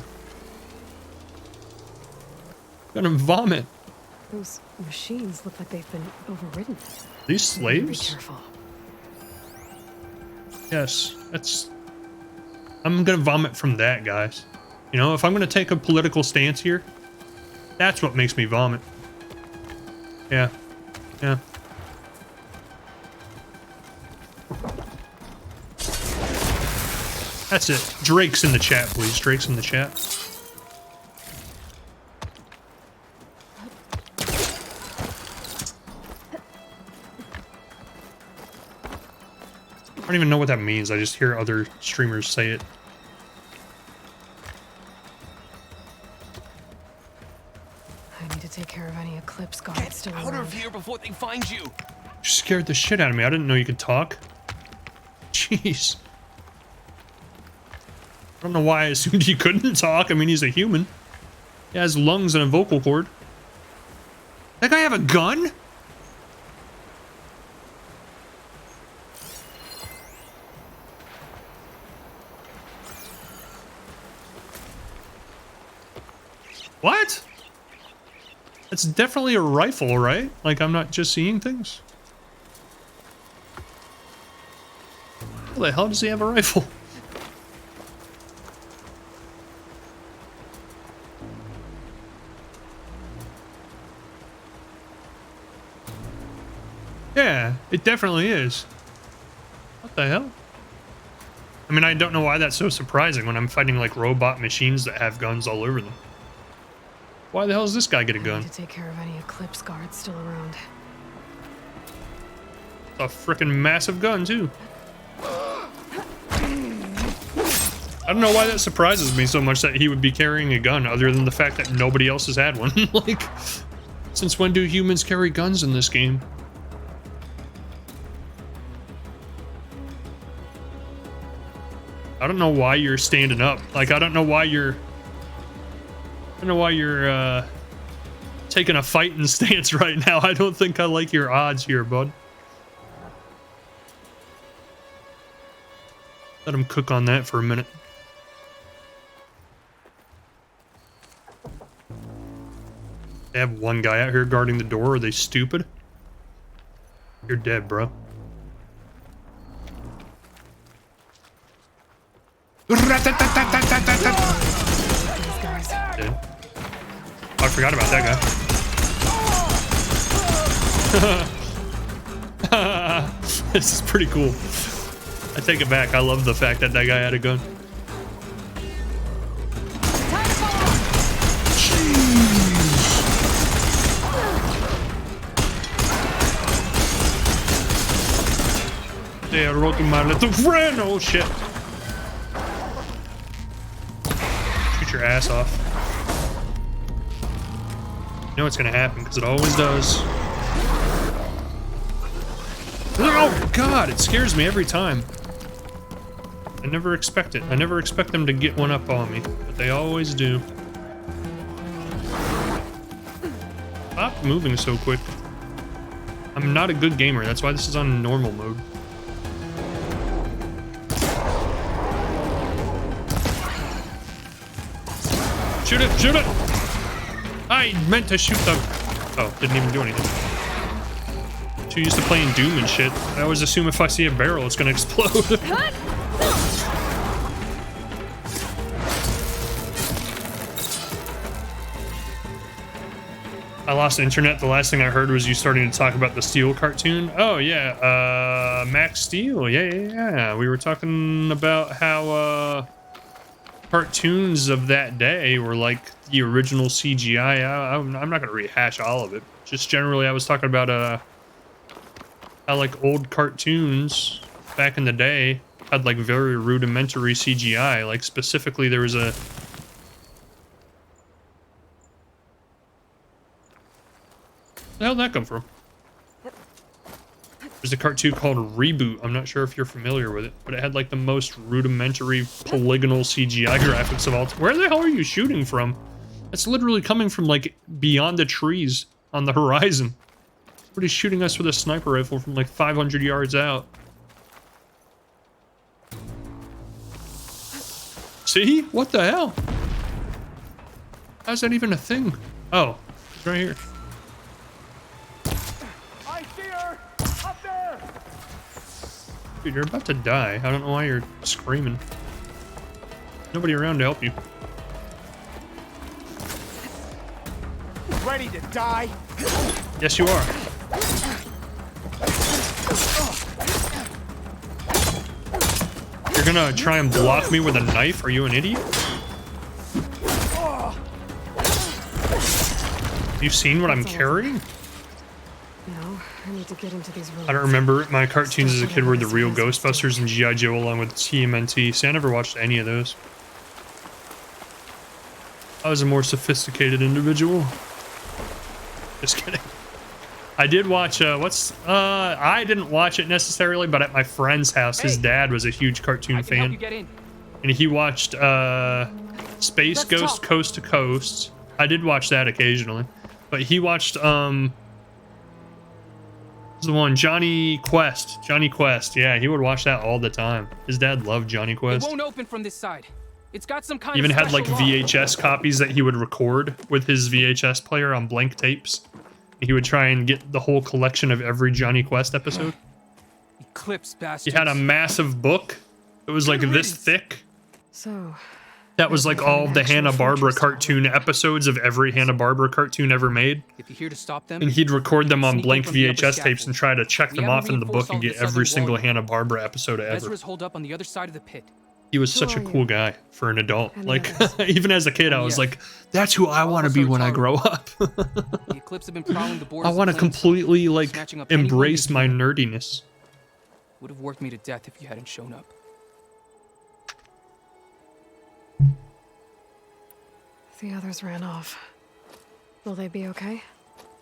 I'm gonna vomit. Those machines look like they've been overridden. These We need to be slaves? careful. Yes, that's... I'm gonna vomit from that, guys. You know, if I'm gonna take a political stance here, that's what makes me vomit. Yeah. That's it. Drake's in the chat, please. Drake's in the chat. I don't even know what that means. I just hear other streamers say it. I need to take care of any Eclipse guards still Out around. of here before they find you. You scared the shit out of me. I didn't know you could talk. Jeez. I don't know why I assumed he couldn't talk. I mean, he's a human. He has lungs and a vocal cord. That guy have a gun? What? It's definitely a rifle, right? Like, I'm not just seeing things. How the hell does he have a rifle? Yeah, it definitely is. What the hell? I mean, I don't know why that's so surprising when I'm fighting like robot machines that have guns all over them. Why the hell does this guy get a I gun? need to take care of any Eclipse guards still around. It's a freaking massive gun, too. I don't know why that surprises me so much that he would be carrying a gun, other than the fact that nobody else has had one. Like, since when do humans carry guns in this game? I don't know why you're standing up. Like, I don't know why you're taking a fighting stance right now. I don't think I like your odds here, bud. Let him cook on that for a minute. They have one guy out here guarding the door. Are they stupid? You're dead, bro. Dead. Oh, I forgot about that guy. This is pretty cool. I take it back. I love the fact that that guy had a gun. They are rolling my little friend. Oh shit. Shoot your ass off. You know what's gonna happen because it always does. Oh god, it scares me every time. I never expect it. I never expect them to get one up on me, but they always do. Stop moving so quick. I'm not a good gamer. That's why this is on normal mode. Shoot it! Shoot it! I meant to shoot the... Oh, didn't even do anything. Too used to playing Doom and shit. I always assume if I see a barrel, it's gonna explode. I lost internet. The last thing I heard was you starting to talk about the Steel cartoon. Oh, yeah. Max Steel. Yeah. We were talking about how cartoons of that day were like the original CGI. I'm not going to rehash all of it. Just generally, I was talking about how like old cartoons back in the day had like very rudimentary CGI. Like specifically, there was a... Where the hell did that come from? There's a cartoon called Reboot. I'm not sure if you're familiar with it, but it had like the most rudimentary polygonal CGI graphics of all time. Where the hell are you shooting from? It's literally coming from like beyond the trees on the horizon. Somebody's shooting us with a sniper rifle from like 500 yards out. See? What the hell? How's that even a thing? Oh, it's right here. I see her! Up there! Dude, you're about to die. I don't know why you're screaming. Nobody around to help you. Ready to die? Yes, you are. You're gonna try and block me with a knife? Are you an idiot? You seen what I'm carrying? No, I need to get into these rooms. I don't remember. My cartoons as a kid were the real Ghostbusters and G.I. Joe along with TMNT. See, I never watched any of those. I was a more sophisticated individual. Just kidding. I did watch, I didn't watch it necessarily, but at my friend's house, his dad was a huge cartoon fan. And he watched, Space Ghost Coast to Coast. I did watch that occasionally. But he watched, the one, Johnny Quest. Johnny Quest, yeah, he would watch that all the time. His dad loved Johnny Quest. It won't open from this side. It's got some kind Even of had like special VHS copies that he would record with his VHS player on blank tapes. He would try and get the whole collection of every Johnny Quest episode. Eclipse He bastards. had a massive book. It was like this thick. So, That was like all the Hanna-Barbera cartoon episodes of every Hanna-Barbera cartoon ever made. If you're here to stop them, And he'd record them on sneak in blank from the upper VHS tapes and scaffold. try to check them We off haven't in the book reinforced and all get the every southern single wall. Hanna-Barbera episode ever. Ezra's holed up on the other side of the pit. He was such a are cool you? guy for an adult. Any Like, others? even as a kid, I was like, that's who I want to be when I grow up. The Eclipse have been prowling the borders. I want to of Plains, completely, like, snatching up anyone embrace who my can. nerdiness. Would have worked me to death if you hadn't shown up. the others ran off. Will they be okay?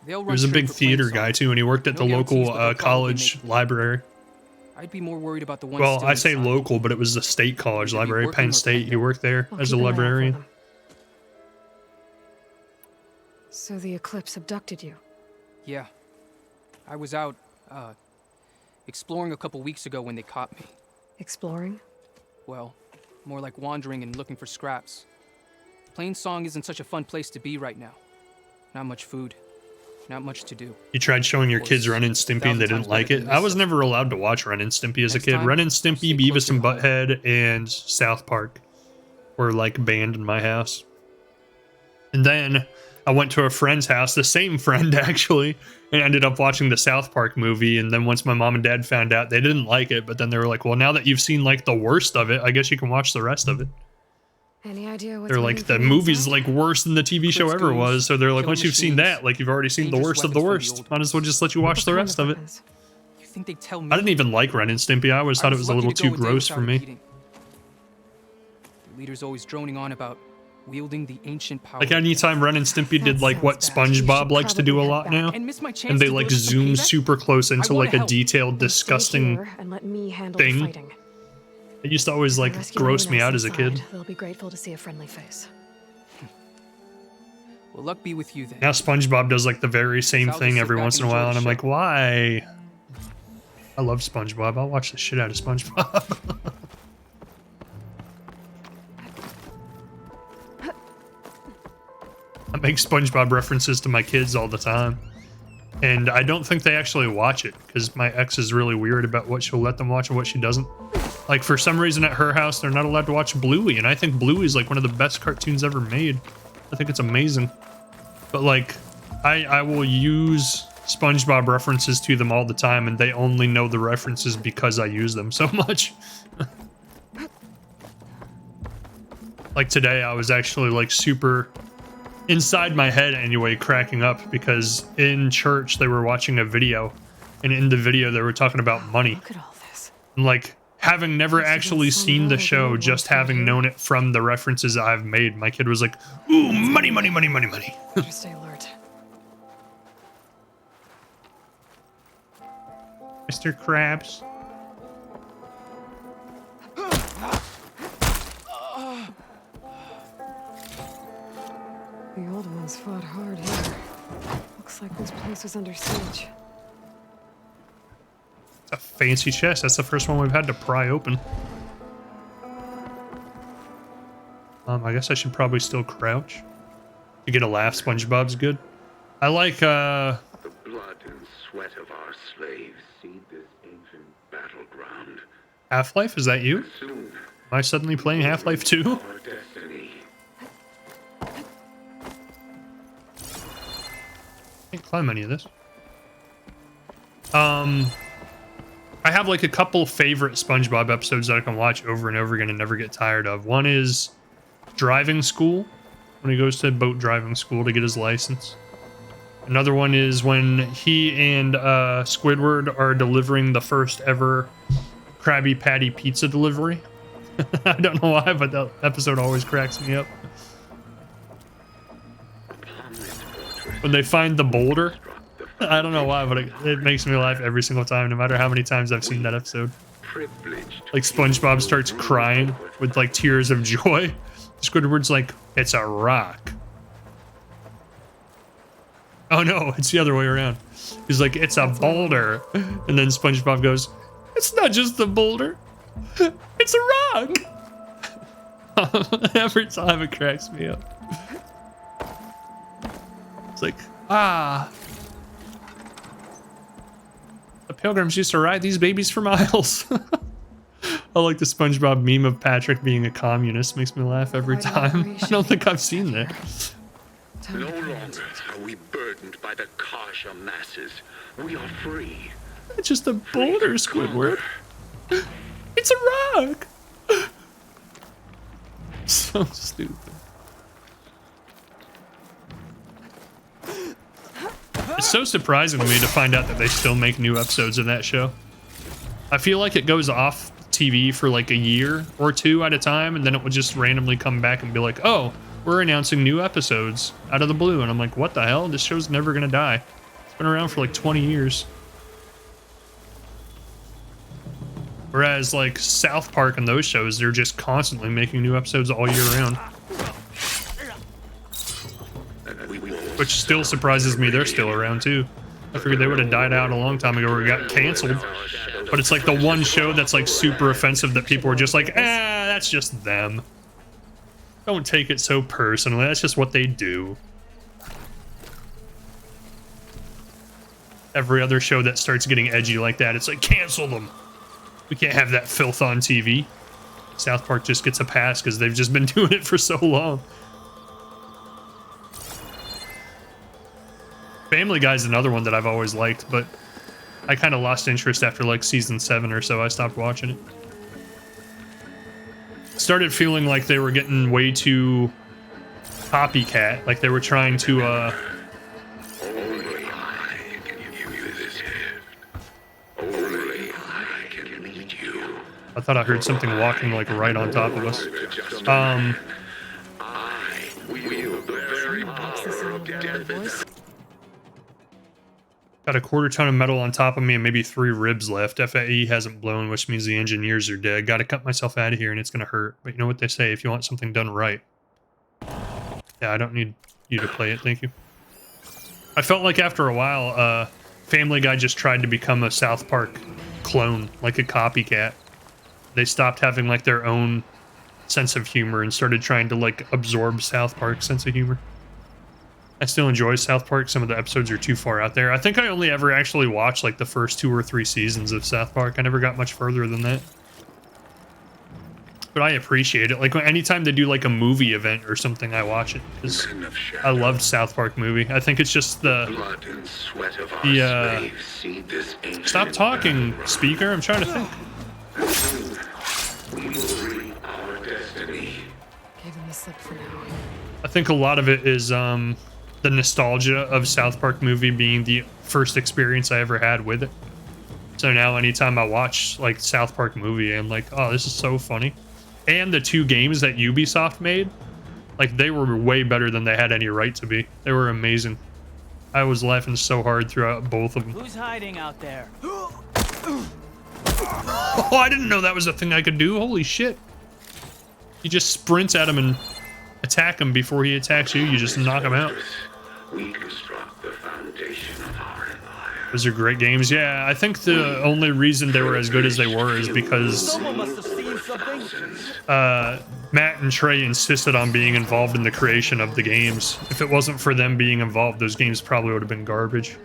They'll He run was a straight big for theater Plainsong. guy, too, and he worked at No the guarantees, local but they'll probably college make it. library. I'd be more worried about the ones Well, still I say inside. local, but it was the state college Either be library, working Penn or State. playing. He worked there I'll as keep a an eye out for librarian. them. So the Eclipse abducted you? Yeah. I was out, exploring a couple weeks ago when they caught me. Exploring? Well, more like wandering and looking for scraps. Plainsong isn't such a fun place to be right now. Not much food. Not much to do. You tried showing your Was kids Ren and Stimpy and they 1,000 didn't times like better it. than I this was stuff. never allowed to watch Ren and Stimpy as a Next kid. time, Ren and Stimpy, stay Beavis closer and to home. Butthead, and South Park were like banned in my house. And then I went to a friend's house, the same friend actually, and ended up watching the South Park movie. And then once my mom and dad found out, they didn't like it. But then they were like, well, now that you've seen like the worst of it, I guess you can watch the rest of it. Any idea what's They're waiting like, for the me movie's inside? like worse than the TV show Eclipse ever goons, was. So they're like, killer once you've seen machines, that, like you've already seen the dangerous worst of the weapons from the worst. old Might as well just let you watch What the kind rest of it. weapons? You think they'd tell me? I didn't even like Ren and Stimpy. I always thought it was a lucky little to go too a day gross without for a me. beating. The leader's always droning on about wielding the ancient power. Like anytime Ren and Stimpy did That like what sounds bad. You SpongeBob should likes to do a probably lot head now, back. And miss my chance and they to go like to some zoom payback? super close into wanna like a help. detailed, Then stay disgusting. here and let me handle thing. the fighting. It used to always like Rescue gross anyone me out else as a kid. inside. They'll be grateful to see a friendly face. Well, luck be with you then. Now SpongeBob does like the very same I'll just thing sit every back once in and a while, enjoy and the I'm like, show. why? I love SpongeBob. I'll watch the shit out of SpongeBob. I make SpongeBob references to my kids all the time. And I don't think they actually watch it because my ex is really weird about what she'll let them watch and what she doesn't. Like, for some reason at her house, they're not allowed to watch Bluey. And I think Bluey is like one of the best cartoons ever made. I think it's amazing. But like, I will use SpongeBob references to them all the time, and they only know the references because I use them so much. Like today, I was actually like super inside my head anyway, cracking up because in church they were watching a video, and in the video they were talking about money. Look at all this. And like, having never actually seen the show, just having known it from the references I've made, my kid was like, ooh, money, money, money, money, money. Better stay alert. Mr. Krabs. The old ones fought hard here. Looks like this place was under siege. It's a fancy chest. That's the first one we've had to pry open. I guess I should probably still crouch. To get a laugh, SpongeBob's good. I like, The blood and sweat of our slaves seed this ancient battleground. Half-Life, is that you? Soon, Am I suddenly playing Half-Life 2? our destiny. Can't climb any of this. I have like a couple favorite SpongeBob episodes that I can watch over and over again and never get tired of. One is driving school, when he goes to boat driving school to get his license. Another one is when he and Squidward are delivering the first ever Krabby Patty pizza delivery. I don't know why, but that episode always cracks me up. When they find the boulder, I don't know why, but it makes me laugh every single time, no matter how many times I've seen that episode. Like SpongeBob starts crying with like tears of joy. Squidward's like, it's a rock. Oh no, it's the other way around. He's like, it's a boulder. And then SpongeBob goes, it's not just a boulder. It's a rock. Every time it cracks me up. It's like, the Pilgrims used to ride these babies for miles. I like the SpongeBob meme of Patrick being a communist. Makes me laugh every time. I don't think I've seen that. No longer are we burdened by the Kasha masses. We are free. It's just a boulder, Squidward. It's a rock. So stupid. It's so surprising to me to find out that they still make new episodes of that show. I feel like it goes off TV for like a year or two at a time, and then it would just randomly come back and be like, oh, we're announcing new episodes out of the blue. And I'm like, what the hell? This show's never gonna die. It's been around for like 20 years. Whereas like South Park and those shows, they're just constantly making new episodes all year round. Which still surprises me they're still around too. I figured they would have died out a long time ago or got canceled. But it's like the one show that's like super offensive that people are just like, that's just them. Don't take it so personally. That's just what they do. Every other show that starts getting edgy like that, it's like, cancel them. We can't have that filth on TV. South Park just gets a pass because they've just been doing it for so long. Family Guy's another one that I've always liked, but I kind of lost interest after like season 7 or so. I stopped watching it. Started feeling like they were getting way too copycat, like they were trying to Only I can give you this gift. Only I can lead you. I thought I heard something walking like right on top of us. I wield the very power of death. Got a quarter ton of metal on top of me and maybe 3 ribs left. FAE hasn't blown, which means the engineers are dead. Got to cut myself out of here and it's going to hurt. But you know what they say, if you want something done right. Yeah, I don't need you to play it, thank you. I felt like after a while, Family Guy just tried to become a South Park clone, like a copycat. They stopped having like their own sense of humor and started trying to like absorb South Park's sense of humor. I still enjoy South Park. Some of the episodes are too far out there. I think I only ever actually watched like the first 2 or 3 seasons of South Park. I never got much further than that. But I appreciate it. Like anytime they do like a movie event or something, I watch it because I loved South Park movie. I think it's just the Blood and sweat of our slaves seed this ancient stop talking, battle. speaker. I'm trying to think. We will reap our destiny. Gave him the slip for now. I think a lot of it is the nostalgia of South Park movie being the first experience I ever had with it. So now anytime I watch like South Park movie, I'm like, oh, this is so funny. And the 2 games that Ubisoft made, like they were way better than they had any right to be. They were amazing. I was laughing so hard throughout both of them. Who's hiding out there? Oh, I didn't know that was a thing I could do. Holy shit. You just sprint at him and attack him before he attacks you. You just knock him out. We construct the foundation of our empire. Those are great games. Yeah, I think the only reason they were as good as they were is because Someone must have seen something. Matt and Trey insisted on being involved in the creation of the games. If it wasn't for them being involved, those games probably would have been garbage.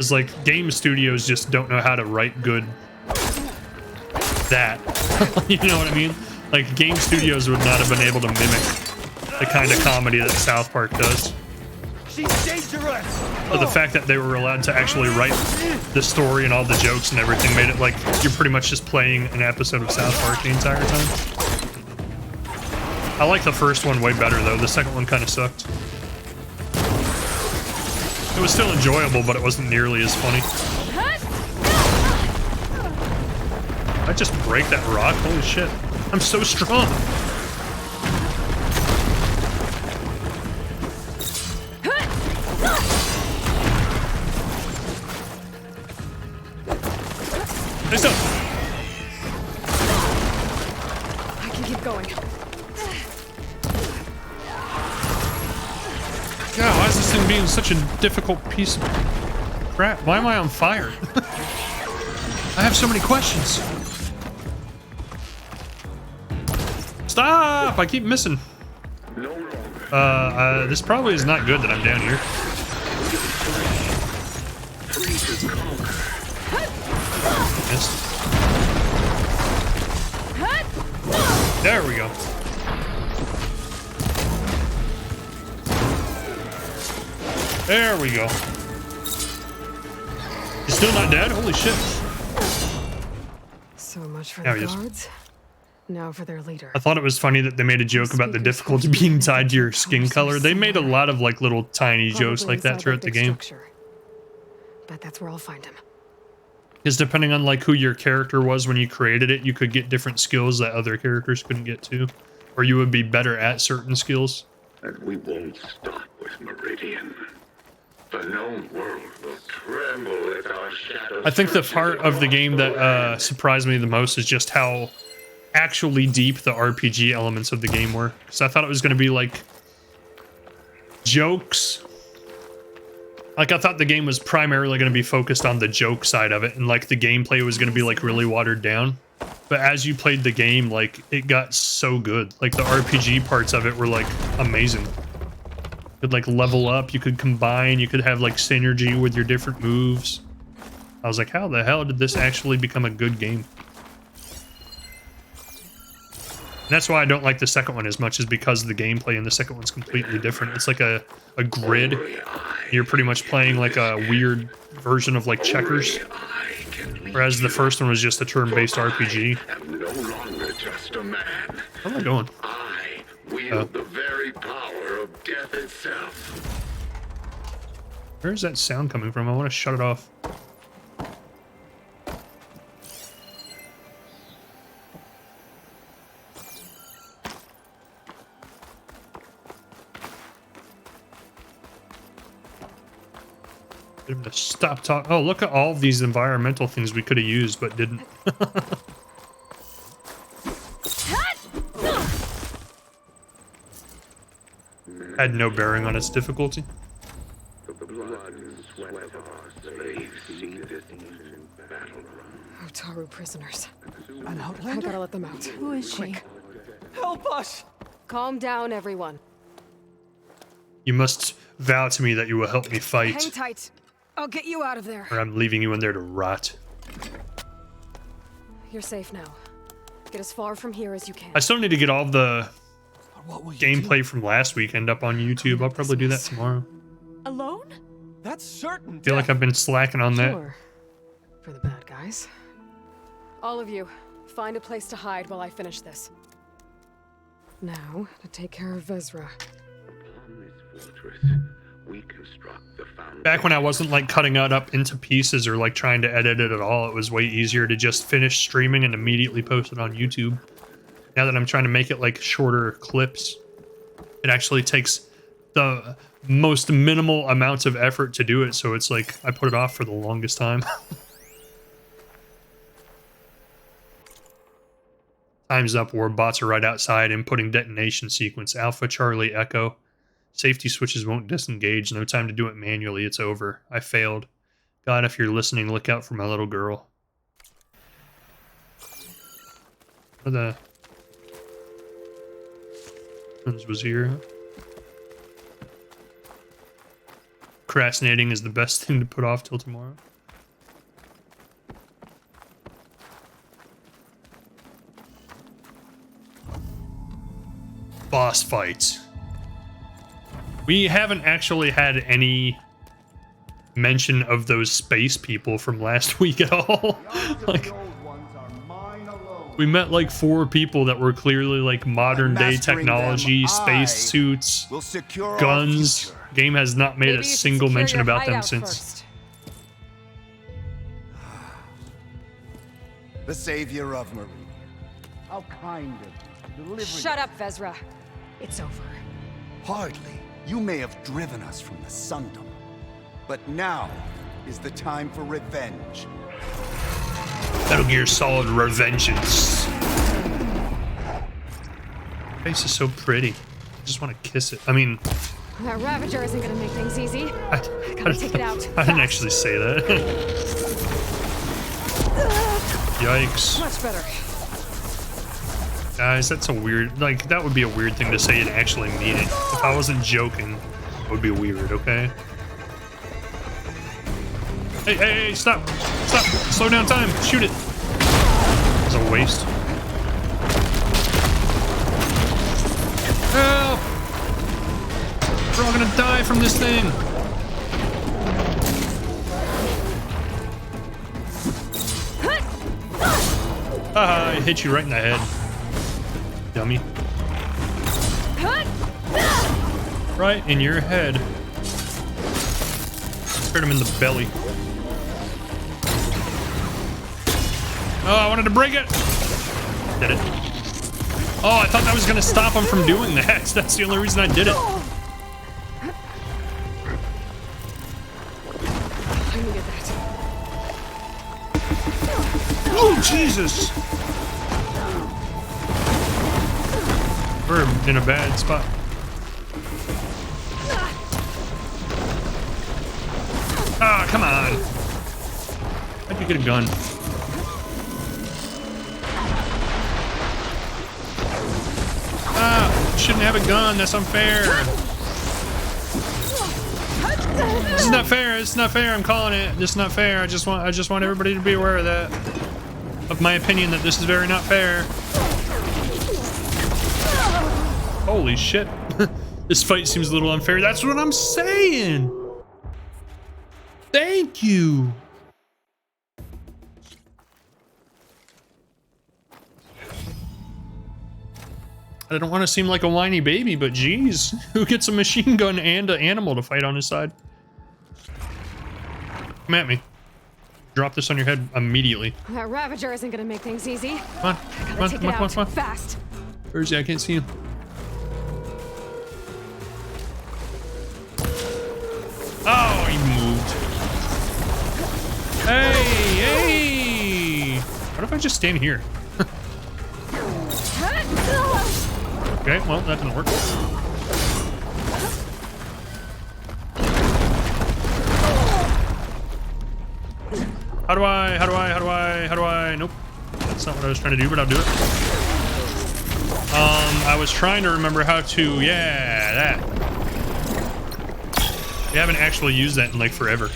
It's like game studios just don't know how to write good that. You know what I mean? Like game studios would not have been able to mimic the kind of comedy that South Park does. She's dangerous! But the fact that they were allowed to actually write the story and all the jokes and everything made it like you're pretty much just playing an episode of South Park the entire time. I like the first one way better though. The second one kind of sucked. It was still enjoyable, but it wasn't nearly as funny. I just break that rock? Holy shit. I'm so strong. Nice up. I can keep going. God, why is this thing being such a difficult piece of crap? Why am I on fire? I have so many questions. Stop! I keep missing. This probably is not good that I'm down here. Missed. There we go. There we go. He's still not dead? Holy shit. So much for There the he is. guards. Now for their leader. I thought it was funny that they made a joke about the difficulty being tied to your skin color. They made a lot of like little tiny jokes Probably like that inside throughout the big game. structure. Bet that's where I'll find him. Because depending on like who your character was when you created it, you could get different skills that other characters couldn't get to. Or you would be better at certain skills. And we won't stop with Meridian. The known world will tremble at our shadows. I think the part of the game that surprised me the most is just how actually deep the RPG elements of the game were. Because I thought it was going to be like jokes. Like I thought the game was primarily going to be focused on the joke side of it, and like the gameplay was going to be like really watered down. But as you played the game, like it got so good. Like the RPG parts of it were like amazing. You could like level up, you could combine, you could have like synergy with your different moves. I was like, how the hell did this actually become a good game? And that's why I don't like the second one as much, is because the gameplay in the second one's completely different. It's like a grid. You're pretty much playing like a weird version of like checkers. Whereas the first one was just a turn-based RPG. I'm no longer just a man. Where am I going? I wield the very power of death itself. Where's that sound coming from? I want to shut it off. Get him to stop talking. Oh, look at all of these environmental things we could have used but didn't. Had no bearing on its difficulty. The blood and sweat of our slaves see this ancient battle run. Otaru prisoners. An I outlander? gotta let them out. Who is she? Help us! Calm down, everyone. You must vow to me that you will help me Hang fight, tight. I'll get you out of there. or I'm leaving you in there to rot. You're safe now. Get as far from here as you can. I still need to get all the What will you gameplay from last weekend up on YouTube. I'll probably do that tomorrow. Alone? do? That's certain. I feel like I've been slacking on that. Sure. For the bad guys. All of you, find a place to hide while I finish this. Now, to take care of Vezra. Upon this fortress, we construct the foundation. Back when I wasn't like cutting it up into pieces or like trying to edit it at all, it was way easier to just finish streaming and immediately post it on YouTube. Now that I'm trying to make it like shorter clips, it actually takes the most minimal amounts of effort to do it, so it's like I put it off for the longest time. Time's up. War bots are right outside. Inputting detonation sequence. Alpha Charlie Echo. Safety switches won't disengage. No time to do it manually. It's over. I failed. God, if you're listening, look out for my little girl. Where the was here? Procrastinating is the best thing to put off till tomorrow. Boss fights. We haven't actually had any mention of those space people from last week at all. Like, we met like 4 people that were clearly like modern day technology, space suits, guns. Game has not made a single mention about them since. The savior of Marie. How kind of you. Delivering. Shut up, Vezra. It's over. Hardly. You may have driven us from the Sundom, but now is the time for revenge. Metal Gear Solid Revengeance. Face is so pretty. I just want to kiss it. I mean, That Ravager isn't gonna make things easy. I Gotta take it out. I didn't actually say that. Yikes. Much better. Guys, that's a weird, like, that would be a weird thing to say and actually mean it. If I wasn't joking, it would be weird, okay? Hey, hey, hey, stop. Stop. Slow down time. Shoot it. It's a waste. Help! We're all gonna die from this thing. Haha, I hit you right in the head. Dummy. Right in your head. Hurt him in the belly. Oh, I wanted to break it. Did it. Oh, I thought that was gonna stop him from doing that. That's the only reason I did it. I needed that. Oh, Jesus. We're in a bad spot. Ah, come on. How'd you get a gun? Ah, shouldn't have a gun. That's unfair. This is not fair. It's not fair. I'm calling it. This is not fair. I just want everybody to be aware of that. Of my opinion that this is very not fair. Holy shit. This fight seems a little unfair. That's what I'm saying. Thank you. I don't want to seem like a whiny baby, but geez, who gets a machine gun and an animal to fight on his side? Come at me. Drop this on your head immediately. That Ravager isn't gonna make things easy. Come on, come on, come on, come on. Fast. Where is he? I can't see him. Oh, he moved. Hey, hey! What if I just stand here? Okay, well, that didn't work. How do I? Nope. That's not what I was trying to do, but I'll do it. I was trying to remember how to, yeah, that. We haven't actually used that in like forever.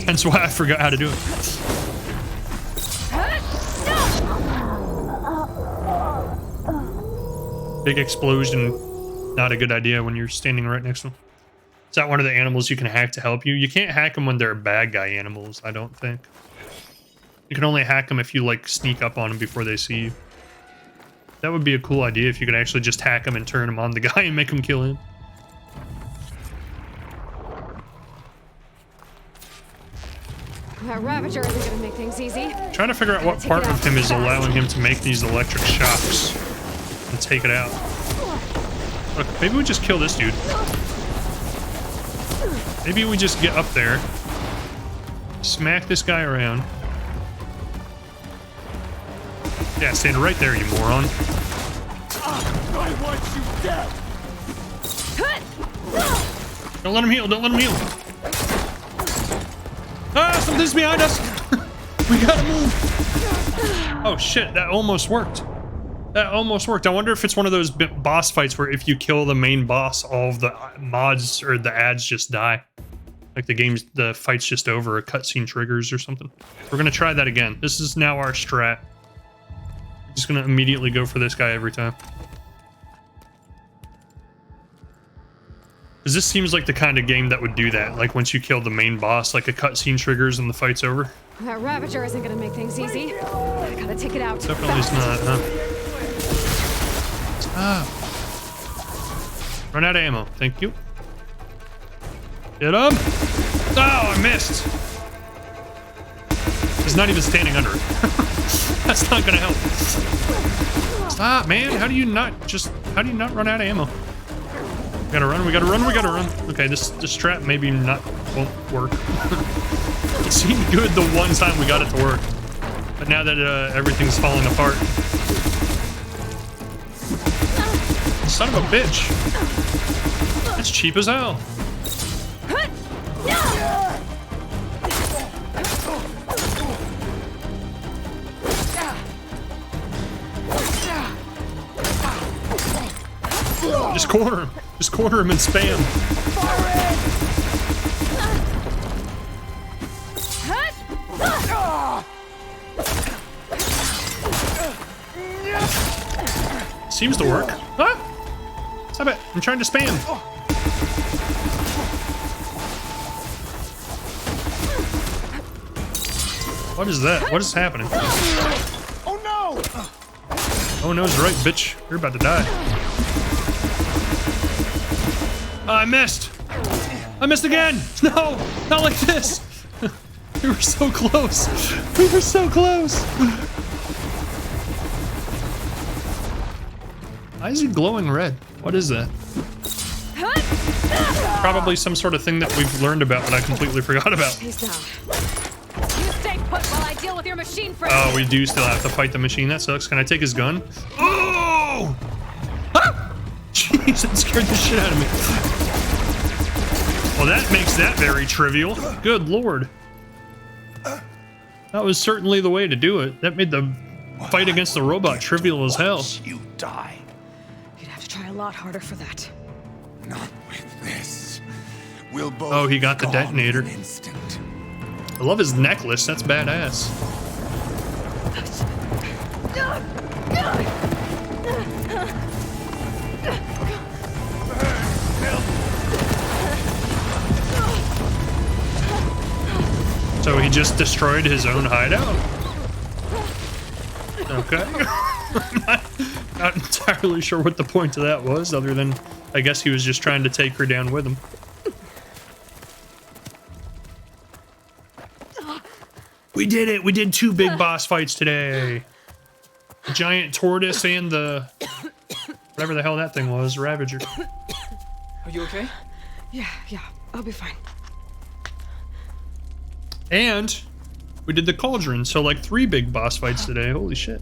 Hence why I forgot how to do it. Big explosion, not a good idea when you're standing right next to them. Is that one of the animals you can hack to help you? You can't hack them when they're bad guy animals, I don't think. You can only hack them if you like sneak up on them before they see you. That would be a cool idea if you could actually just hack them and turn them on the guy and make him kill him. That Ravager isn't gonna make things easy. Trying to figure out what part of him is allowing him to make these electric shocks and take it out. Look, maybe we just kill this dude. Maybe we just get up there, smack this guy around. Yeah, stand right there, you moron. I want you dead! Don't let him heal, don't let him heal. Ah, something's behind us. We gotta move. Oh shit, that almost worked. That almost worked. I wonder if it's one of those boss fights where if you kill the main boss, all of the mods or the ads just die. Like the fight's just over, a cutscene triggers or something. We're gonna try that again. This is now our strat. Just gonna immediately go for this guy every time. Because this seems like the kind of game that would do that. Like once you kill the main boss, like a cutscene triggers and the fight's over. That Ravager isn't gonna make things easy. I gotta take it out. Definitely it's not, huh? Stop. Run out of ammo. Thank you. Get him! Oh, I missed! He's not even standing under it. That's not gonna help. Stop, man. How do you not run out of ammo? We gotta run, we gotta run, we gotta run. Okay, this trap maybe won't work. It seemed good the one time we got it to work. But now that everything's falling apart. Son of a bitch. That's cheap as hell. Just corner him. Just corner him and spam. Seems to work. Huh? Stop it. I'm trying to spam. What is that? What is happening? Oh no! Oh no's right, bitch. You're about to die. Oh, I missed. I missed again. No, not like this. We were so close. We were so close. Why is he glowing red? What is that? Probably some sort of thing that we've learned about, but I completely forgot about. He's down. You stay put while I deal with your machine friend. Oh, we do still have to fight the machine. That sucks. Can I take his gun? Oh! Ah! Jeez, that scared the shit out of me. Well, that makes that very trivial. Good lord. That was certainly the way to do it. That made the fight against the robot trivial as hell. You die. You'd have to try a lot harder for that. Not with this. We'll both Oh, he got the be gone detonator. in an instant. I love his necklace. That's badass. So he just destroyed his own hideout? Okay. Not entirely sure what the point of that was, other than I guess he was just trying to take her down with him. We did it! We did 2 big boss fights today! The giant tortoise and the... whatever the hell that thing was, Ravager. Are you okay? Yeah, I'll be fine. And we did the cauldron, so like 3 big boss fights today. Holy shit.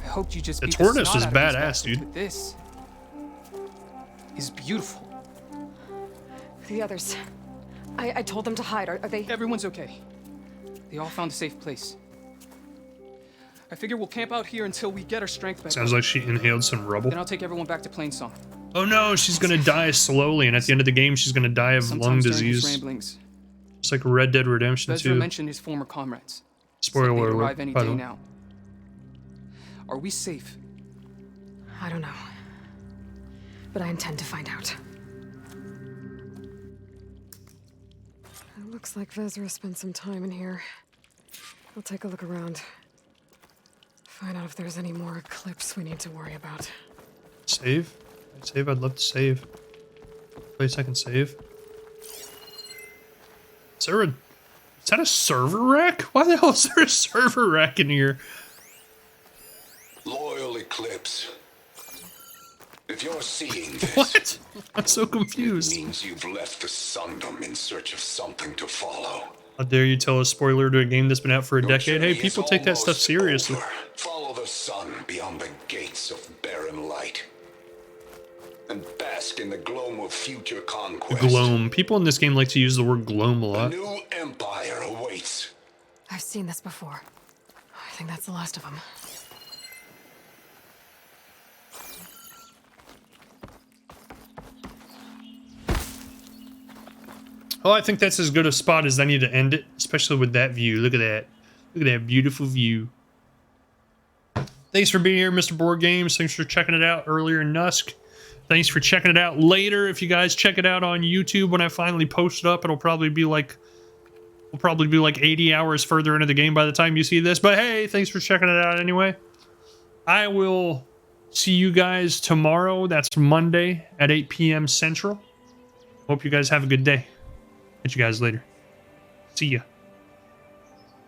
I hoped you just The beat tortoise snot was out of these badass, bastards, dude. but this is beautiful. The others. I told them to hide. Are they... Everyone's okay. They all found a safe place. I figure we'll camp out here until we get our strength back. Sounds like she inhaled some rubble. Then I'll take everyone back to Plainsong. Oh no, she's gonna die slowly, and at the end of the game, she's gonna die of lung Sometimes during his disease. ramblings, It's like Red Dead Redemption Bezra 2. mentioned his former comrades. Spoiler Said they'd alert, arrive any by the day way. now. Are we safe? I don't know. But I intend to find out. It looks like Vezra spent some time in here. I'll take a look around. Find out if there's any more clips we need to worry about. Save? Save? I'd love to save. Place I can save. Is that a server rack? Why the hell is there a server rack in here? Loyal Eclipse. If you're seeing this, What? I'm so it confused. means you've left the Sundom in search of something to follow. How dare you tell a spoiler to a game that's been out for a Your decade? Hey, journey people is take that stuff almost seriously. over. Follow the sun beyond the gates of barren light. And bask in the gloam of future conquest. Gloam. People in this game like to use the word gloam a A lot. new empire awaits. I've seen this before. I think that's the last of them. Oh, I think that's as good a spot as I need to end it, especially with that view. Look at that. Look at that beautiful view. Thanks for being here, Mr. Board Games. Thanks for checking it out earlier in Nusk. Thanks for checking it out later. If you guys check it out on YouTube when I finally post it up, it'll probably be like 80 hours further into the game by the time you see this. But hey, thanks for checking it out anyway. I will see you guys tomorrow. That's Monday at 8 p.m. Central. Hope you guys have a good day. Catch you guys later. See ya.